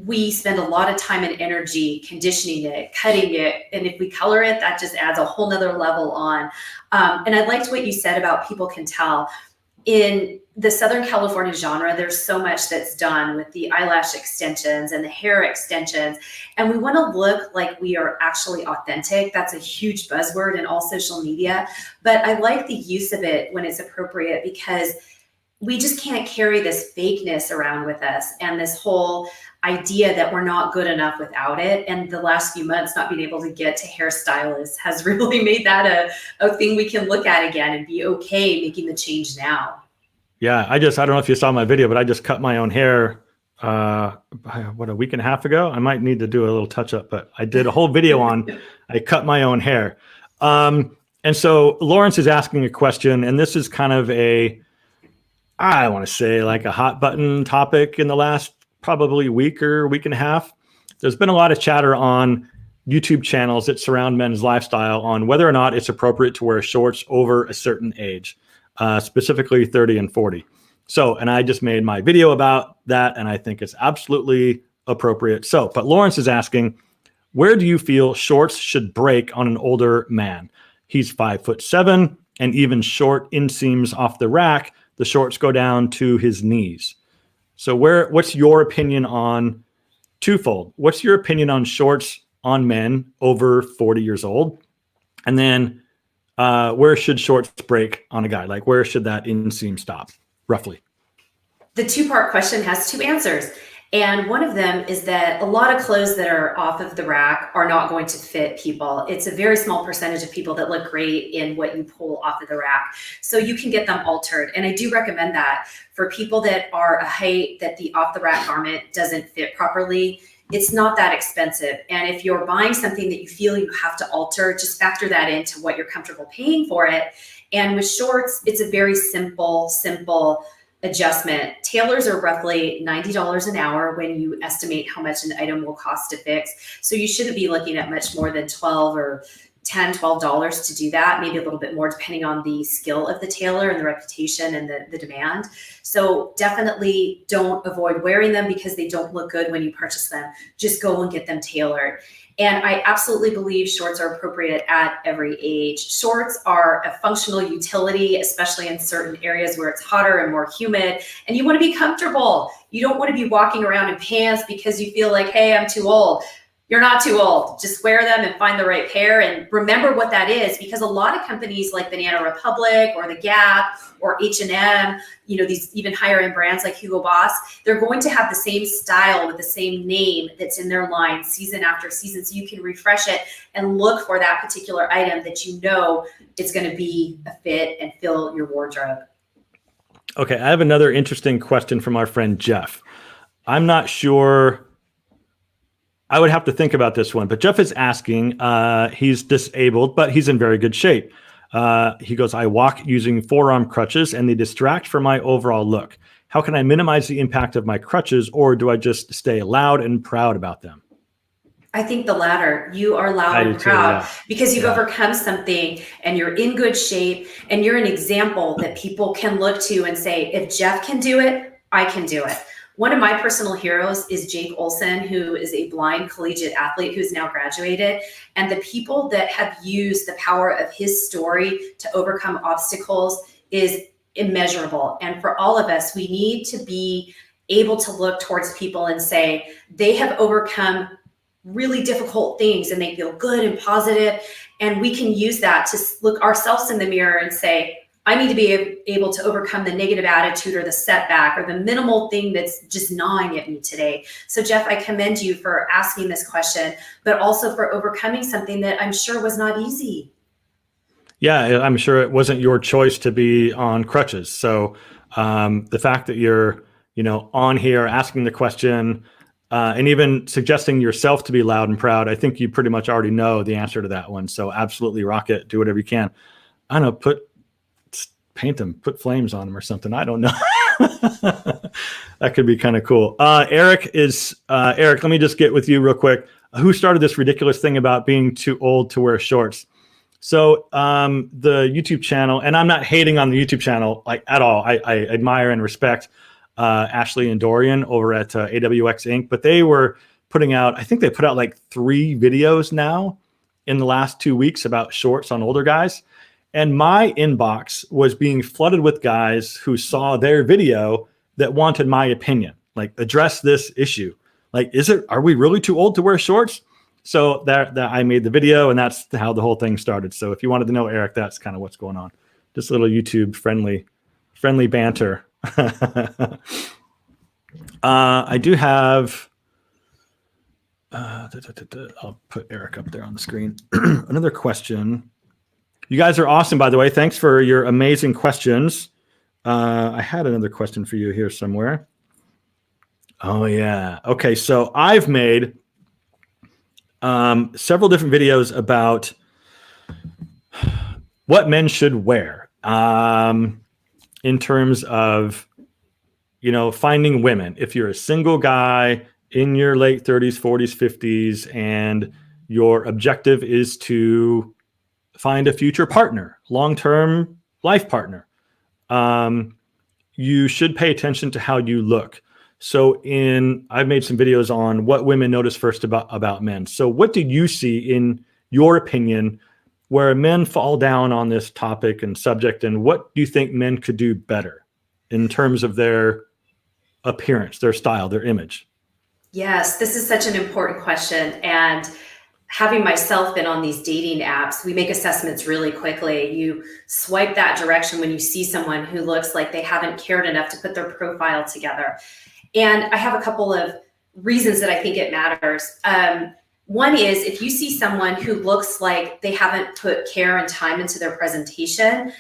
we spend a lot of time and energy conditioning it, cutting it. And if we color it, that just adds a whole nother level on. And I liked what you said about people can tell. In the Southern California genre, there's so much that's done with the eyelash extensions and the hair extensions. And we want to look like we are actually authentic. That's a huge buzzword in all social media. But I like the use of it when it's appropriate, because we just can't carry this fakeness around with us, and this whole idea that we're not good enough without it. And the last few months, not being able to get to hairstylists has really made that a thing we can look at again and be okay making the change now. Yeah, I don't know if you saw my video, but I just cut my own hair, a week and a half ago. I might need to do a little touch up, but I did a whole video on, I cut my own hair. And so Lawrence is asking a question, and this is kind of I want to say like a hot button topic in the last probably week or week and a half. There's been a lot of chatter on YouTube channels that surround men's lifestyle on whether or not it's appropriate to wear shorts over a certain age, specifically 30 and 40. So, and I just made my video about that, and I think it's absolutely appropriate. So, but Lawrence is asking, where do you feel shorts should break on an older man? He's 5'7" and even short inseams off the rack, the shorts go down to his knees. So what's your opinion on twofold? What's your opinion on shorts on men over 40 years old? And then where should shorts break on a guy? Like where should that inseam stop, roughly? The two-part question has two answers. And one of them is that a lot of clothes that are off of the rack are not going to fit people. It's a very small percentage of people that look great in what you pull off of the rack. So you can get them altered. And I do recommend that for people that are a height that the off the rack garment doesn't fit properly. It's not that expensive. And if you're buying something that you feel you have to alter, just factor that into what you're comfortable paying for it. And with shorts, it's a very simple adjustment. Tailors are roughly $90 an hour when you estimate how much an item will cost to fix. So you shouldn't be looking at much more than $12 to do that, maybe a little bit more depending on the skill of the tailor and the reputation and the demand. So definitely don't avoid wearing them because they don't look good when you purchase them. Just go and get them tailored. And I absolutely believe shorts are appropriate at every age. Shorts are a functional utility, especially in certain areas where it's hotter and more humid, and you want to be comfortable. You don't want to be walking around in pants because you feel like, hey, I'm too old. You're not too old. Just wear them and find the right pair and remember what that is, because a lot of companies like Banana Republic or The Gap or H&M, these even higher end brands like Hugo Boss, they're going to have the same style with the same name that's in their line season after season. So you can refresh it and look for that particular item that you know is going to be a fit and fill your wardrobe. Okay, I have another interesting question from our friend Jeff. I'm not sure. I would have to think about this one, but Jeff is asking, he's disabled, but he's in very good shape. He goes, I walk using forearm crutches and they distract from my overall look. How can I minimize the impact of my crutches, or do I just stay loud and proud about them? I think the latter. You are loud and proud because you've overcome something and you're in good shape and you're an example that people can look to and say, if Jeff can do it, I can do it. One of my personal heroes is Jake Olson, who is a blind collegiate athlete who's now graduated. And the people that have used the power of his story to overcome obstacles is immeasurable. And for all of us, we need to be able to look towards people and say, they have overcome really difficult things and they feel good and positive. And we can use that to look ourselves in the mirror and say, I need to be able to overcome the negative attitude or the setback or the minimal thing that's just gnawing at me today. So Jeff, I commend you for asking this question, but also for overcoming something that I'm sure was not easy. Yeah, I'm sure it wasn't your choice to be on crutches. So the fact that you're, on here asking the question and even suggesting yourself to be loud and proud, I think you pretty much already know the answer to that one. So absolutely rock it. Do whatever you can. I don't know, paint them, put flames on them or something. I don't know. That could be kind of cool. Eric, let me just get with you real quick. Who started this ridiculous thing about being too old to wear shorts? So the YouTube channel, and I'm not hating on the YouTube channel like at all. I admire and respect Ashley and Dorian over at AWX Inc. But they were putting out, I think they put out like 3 videos now in the last 2 weeks about shorts on older guys. And my inbox was being flooded with guys who saw their video that wanted my opinion, like address this issue. Like, are we really too old to wear shorts? So that I made the video, and that's how the whole thing started. So if you wanted to know, Eric, that's kind of what's going on. Just a little YouTube friendly banter I do have, I'll put Eric up there on the screen. Another question. You guys are awesome, by the way. Thanks for your amazing questions. I had another question for you here somewhere. Oh, yeah. Okay, so I've made several different videos about what men should wear in terms of, finding women. If you're a single guy in your late 30s, 40s, 50s, and your objective is to find a future partner, long-term life partner, you should pay attention to how you look. So I've made some videos on what women notice first about men. So what did you see in your opinion where men fall down on this topic and subject, and what do you think men could do better in terms of their appearance, their style, their image? Yes, this is such an important question. And having myself been on these dating apps, we make assessments really quickly. You swipe that direction when you see someone who looks like they haven't cared enough to put their profile together. And I have a couple of reasons that I think it matters. One is if you see someone who looks like they haven't put care and time into their presentation,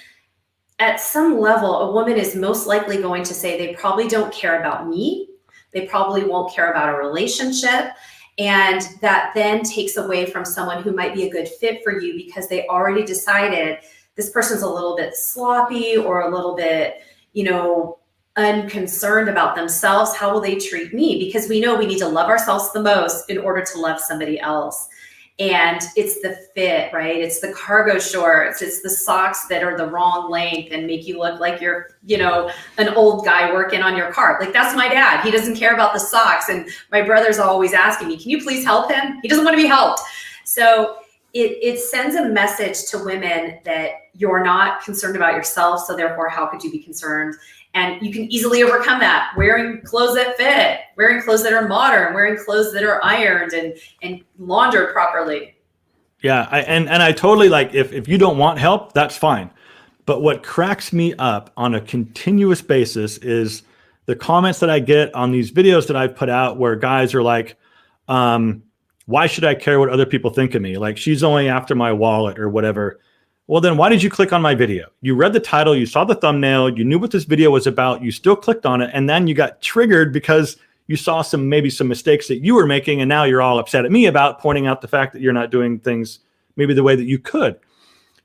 at some level, a woman is most likely going to say they probably don't care about me. They probably won't care about a relationship. And that then takes away from someone who might be a good fit for you because they already decided this person's a little bit sloppy or a little bit, unconcerned about themselves. How will they treat me? Because we know we need to love ourselves the most in order to love somebody else. And it's the fit, right? It's the cargo shorts. It's the socks that are the wrong length and make you look like you're, an old guy working on your car. Like that's my dad. He doesn't care about the socks. And my brother's always asking me, can you please help him? He doesn't want to be helped. So it sends a message to women that you're not concerned about yourself. So therefore, how could you be concerned? And you can easily overcome that wearing clothes that fit, wearing clothes that are modern, wearing clothes that are ironed and laundered properly. Yeah, I totally if you don't want help, that's fine. But what cracks me up on a continuous basis is the comments that I get on these videos that I've put out where guys are like, why should I care what other people think of me? Like, she's only after my wallet or whatever. Well, then why did you click on my video? You read the title, you saw the thumbnail, you knew what this video was about, you still clicked on it, and then you got triggered because you saw maybe some mistakes that you were making, and now you're all upset at me about pointing out the fact that you're not doing things maybe the way that you could.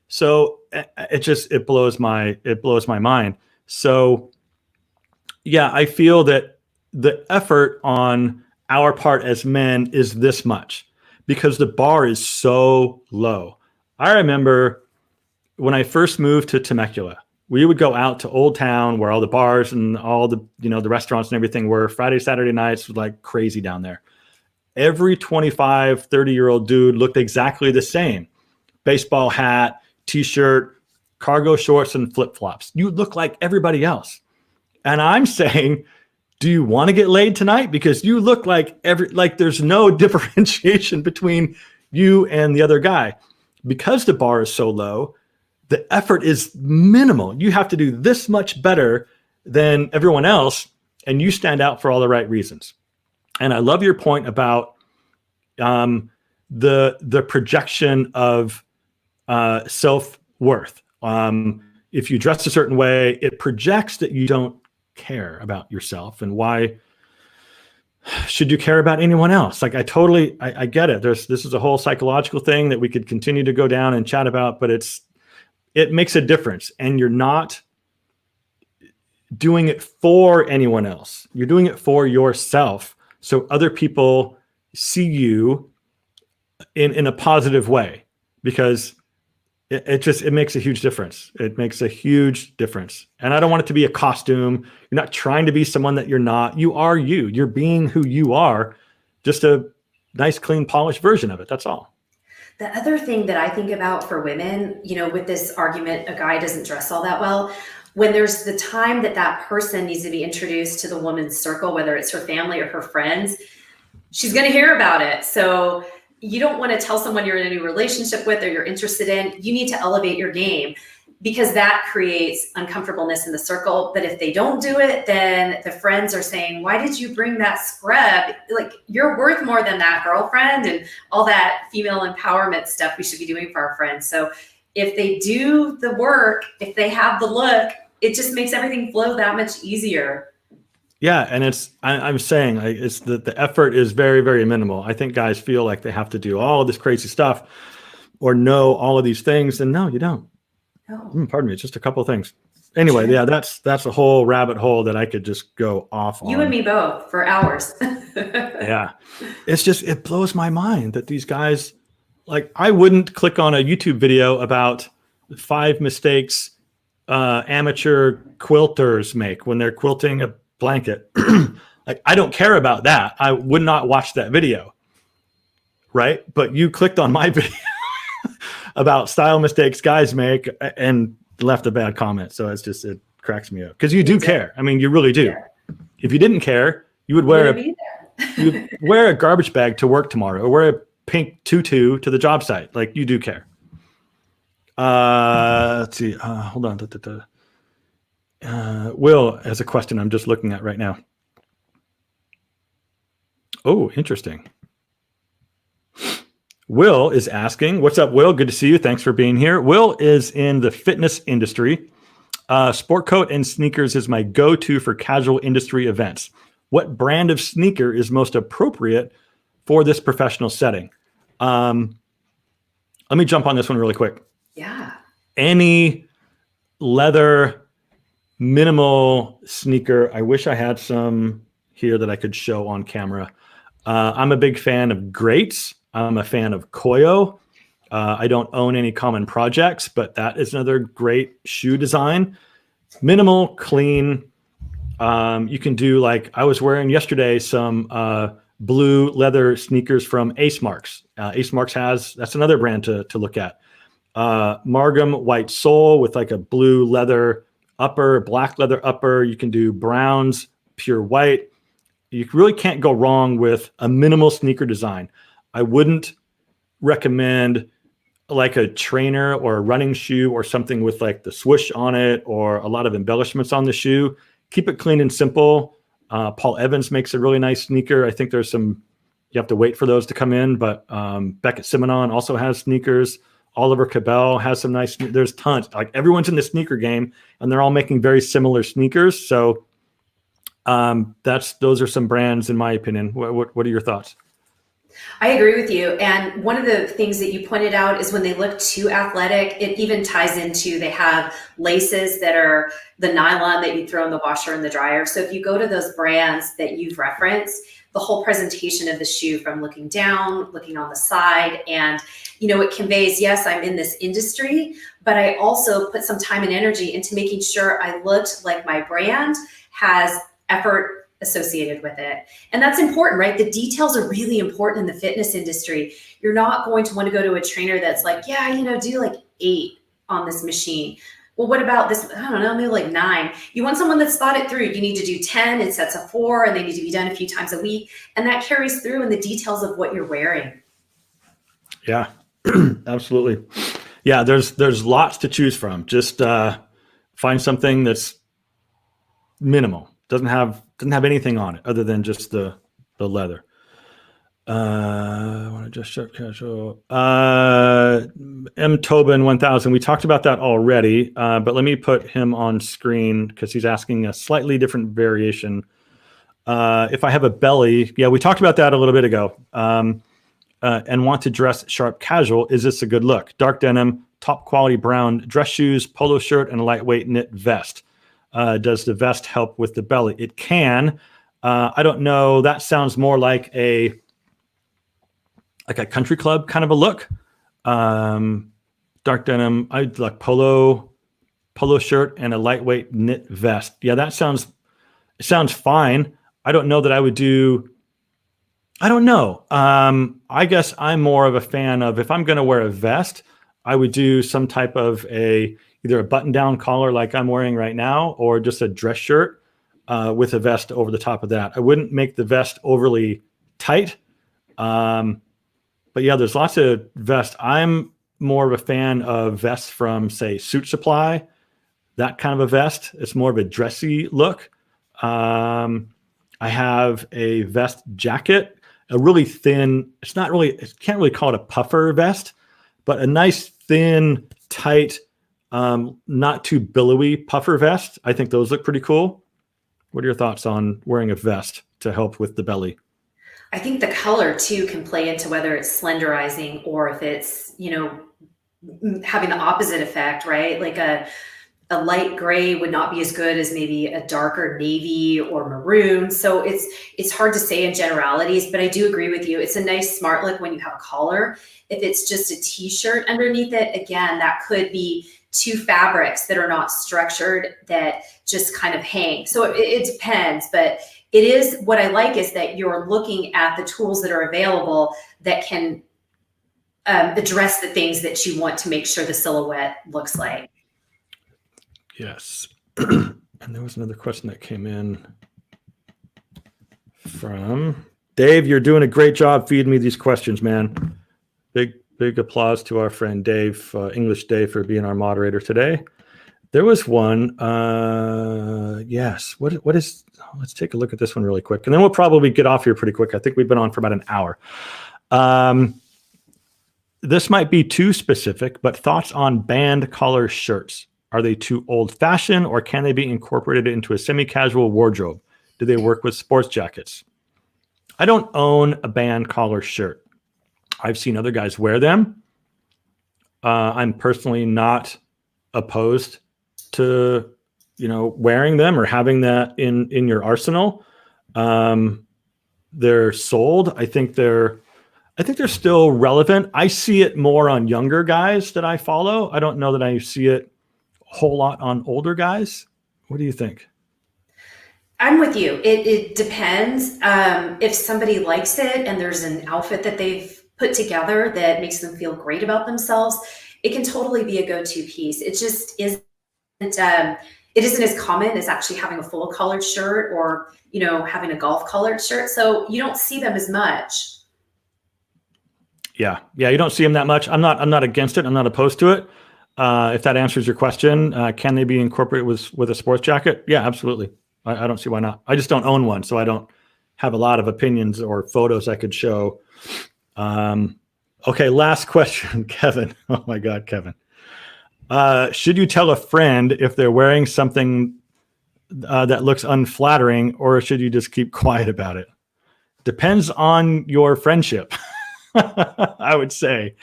So it blows my mind. So yeah, I feel that the effort on our part as men is this much because the bar is so low. I remember when I first moved to Temecula, we would go out to Old Town where all the bars and all the, the restaurants and everything were. Friday, Saturday nights was like crazy down there. Every 25, 30-year-old dude looked exactly the same. Baseball hat, t-shirt, cargo shorts, and flip-flops. You look like everybody else. And I'm saying, do you want to get laid tonight? Because you look like there's no differentiation between you and the other guy. Because the bar is so low, the effort is minimal. You have to do this much better than everyone else, and you stand out for all the right reasons. And I love your point about the projection of self-worth. If you dress a certain way, it projects that you don't care about yourself. And why should you care about anyone else? Like, I get it. This is a whole psychological thing that we could continue to go down and chat about, but it makes a difference. And you're not doing it for anyone else. You're doing it for yourself. So other people see you in a positive way, because it makes a huge difference. It makes a huge difference. And I don't want it to be a costume. You're not trying to be someone that you're not. You are you. You're being who you are, just a nice, clean, polished version of it. That's all. The other thing that I think about for women, with this argument, a guy doesn't dress all that well. When there's the time that person needs to be introduced to the woman's circle, whether it's her family or her friends, she's going to hear about it. So you don't want to tell someone you're in a new relationship with or you're interested in. You need to elevate your game. because that creates uncomfortableness in the circle. But if they don't do it, then the friends are saying, why did you bring that scrub? Like, you're worth more than that, girlfriend, and all that female empowerment stuff we should be doing for our friends. So if they do the work, if they have the look, it just makes everything flow that much easier. Yeah. And I'm saying, like, it's the effort is very, very minimal. I think guys feel like they have to do all this crazy stuff or know all of these things. And no, you don't. Oh. Pardon me. It's just a couple of things. Anyway, yeah, that's a whole rabbit hole that I could just go off on. You and me both for hours. Yeah. It blows my mind that these guys, like, I wouldn't click on a YouTube video about 5 mistakes amateur quilters make when they're quilting a blanket. Like, I don't care about that. I would not watch that video. Right. But you clicked on my video about style mistakes guys make and left a bad comment. So it cracks me up because you do care. I mean, you really do. Yeah. If you didn't care, you would wear you'd wear a garbage bag to work tomorrow or wear a pink tutu to the job site. Like, you do care. Let's see. Hold on. Will has a question I'm just looking at right now. Oh, interesting. Will is asking, what's up, Will? Good to see you. Thanks for being here. Will is in the fitness industry. Sport coat and sneakers is my go-to for casual industry events. What brand of sneaker is most appropriate for this professional setting? Let me jump on this one really quick. Yeah. Any leather minimal sneaker. I wish I had some here that I could show on camera. I'm a big fan of Greats. I'm a fan of Koyo. I don't own any Common Projects, but that is another great shoe design. Minimal, clean. You can do, like, I was wearing yesterday some blue leather sneakers from Ace Marks. Ace Marks that's another brand to look at. Margam white sole with like a blue leather upper, black leather upper. You can do browns, pure white. You really can't go wrong with a minimal sneaker design. I wouldn't recommend like a trainer or a running shoe or something with like the swoosh on it or a lot of embellishments on the shoe. Keep it clean and simple. Paul Evans makes a really nice sneaker. I think there's some, you have to wait for those to come in, but Beckett Simonon also has sneakers. Oliver Cabell has some nice, there's tons. Like, everyone's in the sneaker game and they're all making very similar sneakers. So those are some brands in my opinion. What are your thoughts? I agree with you. And one of the things that you pointed out is when they look too athletic, it even ties into, they have laces that are the nylon that you throw in the washer and the dryer. So if you go to those brands that you've referenced, the whole presentation of the shoe, from looking down, looking on the side, and, it conveys, yes, I'm in this industry, but I also put some time and energy into making sure I looked like my brand has effort associated with it. And that's important, right? The details are really important in the fitness industry. You're not going to want to go to a trainer that's like, yeah, do like 8 on this machine. Well, what about this? I don't know, maybe like 9. You want someone that's thought it through. You need to do 10 in sets of 4, and they need to be done a few times a week. And that carries through in the details of what you're wearing. Yeah, absolutely. Yeah, there's lots to choose from. Just find something that's minimal. Doesn't have anything on it other than just the leather. I want to just shirt casual. M Tobin 1000. We talked about that already, but let me put him on screen because he's asking a slightly different variation. If I have a belly, yeah, we talked about that a little bit ago. And want to dress sharp casual, is this a good look? Dark denim, top quality brown dress shoes, polo shirt, and a lightweight knit vest. Does the vest help with the belly? It can. I don't know. That sounds more like a country club kind of a look. Dark denim, I like polo shirt and a lightweight knit vest. Yeah, it sounds fine. I don't know that I would do. I don't know. I guess I'm more of a fan of, if I'm going to wear a vest, I would do some type of either a button-down collar like I'm wearing right now, or just a dress shirt with a vest over the top of that. I wouldn't make the vest overly tight. But yeah, there's lots of vests. I'm more of a fan of vests from, say, Suit Supply, that kind of a vest. It's more of a dressy look. I have a vest jacket, a really thin, can't really call it a puffer vest, but a nice, thin, tight, not too billowy puffer vest. I think those look pretty cool. What are your thoughts on wearing a vest to help with the belly? I think the color too can play into whether it's slenderizing or if it's, having the opposite effect, right? Like a light gray would not be as good as maybe a darker navy or maroon. So it's hard to say in generalities, but I do agree with you. It's a nice smart look when you have a collar. If it's just a t-shirt underneath it, again, that could be two fabrics that are not structured that just kind of hang. So it depends, but it is, what I like is that you're looking at the tools that are available that can address the things that you want to make sure the silhouette looks like. Yes. And there was another question that came in from Dave. You're doing a great job feeding me these questions, man. Big applause to our friend Dave, English Dave, for being our moderator today. There was one. Yes. What is? Let's take a look at this one really quick, and then we'll probably get off here pretty quick. I think we've been on for about an hour. This might be too specific, but thoughts on band collar shirts. Are they too old-fashioned, or can they be incorporated into a semi-casual wardrobe? Do they work with sports jackets? I don't own a band collar shirt. I've seen other guys wear them. I'm personally not opposed to, wearing them or having that in your arsenal. They're sold. I think they're still relevant. I see it more on younger guys that I follow. I don't know that I see it a whole lot on older guys. What do you think? I'm with you. It depends. If somebody likes it and there's an outfit that they've put together that makes them feel great about themselves, it can totally be a go-to piece. It just isn't. It isn't as common as actually having a full collared shirt or having a golf collared shirt. So you don't see them as much. Yeah, you don't see them that much. I'm not against it. I'm not opposed to it. If that answers your question, can they be incorporated with a sports jacket? Yeah, absolutely. I don't see why not. I just don't own one, so I don't have a lot of opinions or photos I could show. Okay, last question, Kevin. Oh my God, Kevin. Should you tell a friend if they're wearing something that looks unflattering, or should you just keep quiet about it? Depends on your friendship, I would say.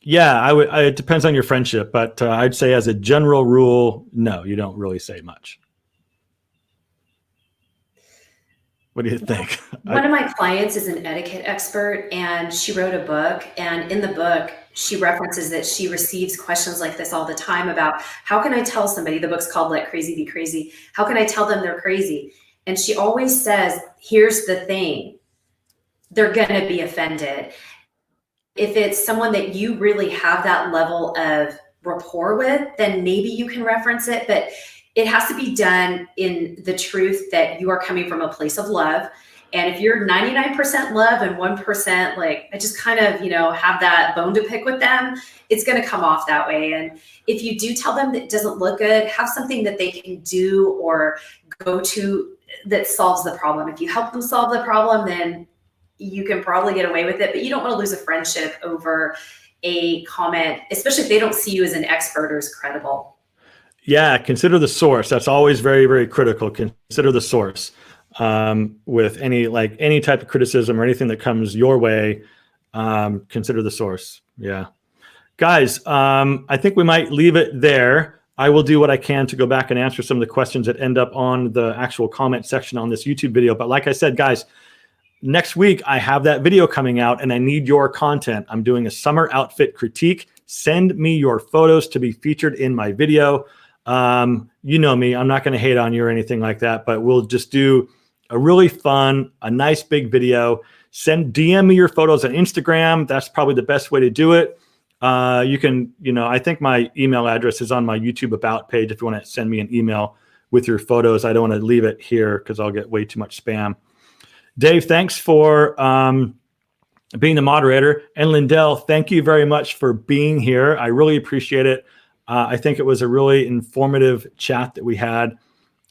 It depends on your friendship, but I'd say as a general rule, no, you don't really say much. What do you think? One of my clients is an etiquette expert, and she wrote a book, and in the book, she references that she receives questions like this all the time about how can I tell somebody, the book's called Let Crazy Be Crazy, how can I tell them they're crazy? And she always says, here's the thing, they're gonna be offended. If it's someone that you really have that level of rapport with, then maybe you can reference it, but it has to be done in the truth that you are coming from a place of love. And if you're 99% love and 1% like, I just kind of, have that bone to pick with them, it's going to come off that way. And if you do tell them that it doesn't look good, have something that they can do or go to that solves the problem. If you help them solve the problem, then you can probably get away with it, but you don't want to lose a friendship over a comment, especially if they don't see you as an expert or as credible. Yeah, consider the source. That's always very, very critical. Consider the source with any type of criticism or anything that comes your way. Consider the source. Yeah, guys, I think we might leave it there. I will do what I can to go back and answer some of the questions that end up on the actual comment section on this YouTube video. But like I said, guys, next week I have that video coming out, and I need your content. I'm doing a summer outfit critique. Send me your photos to be featured in my video. You know me, I'm not going to hate on you or anything like that, but we'll just do a really fun, a nice big video. DM me your photos on Instagram. That's probably the best way to do it. You can, I think my email address is on my YouTube About page if you want to send me an email with your photos. I don't want to leave it here because I'll get way too much spam. Dave, thanks for being the moderator. And Lyndell, thank you very much for being here. I really appreciate it. I think it was a really informative chat that we had.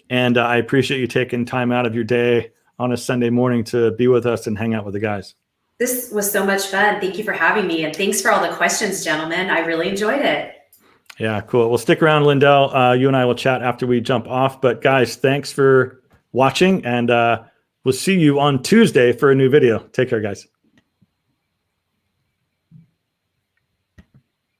And I appreciate you taking time out of your day on a Sunday morning to be with us and hang out with the guys. This was so much fun. Thank you for having me. And thanks for all the questions, gentlemen. I really enjoyed it. Yeah, cool. Well, stick around, Lyndell. You and I will chat after we jump off. But guys, thanks for watching. And we'll see you on Tuesday for a new video. Take care, guys.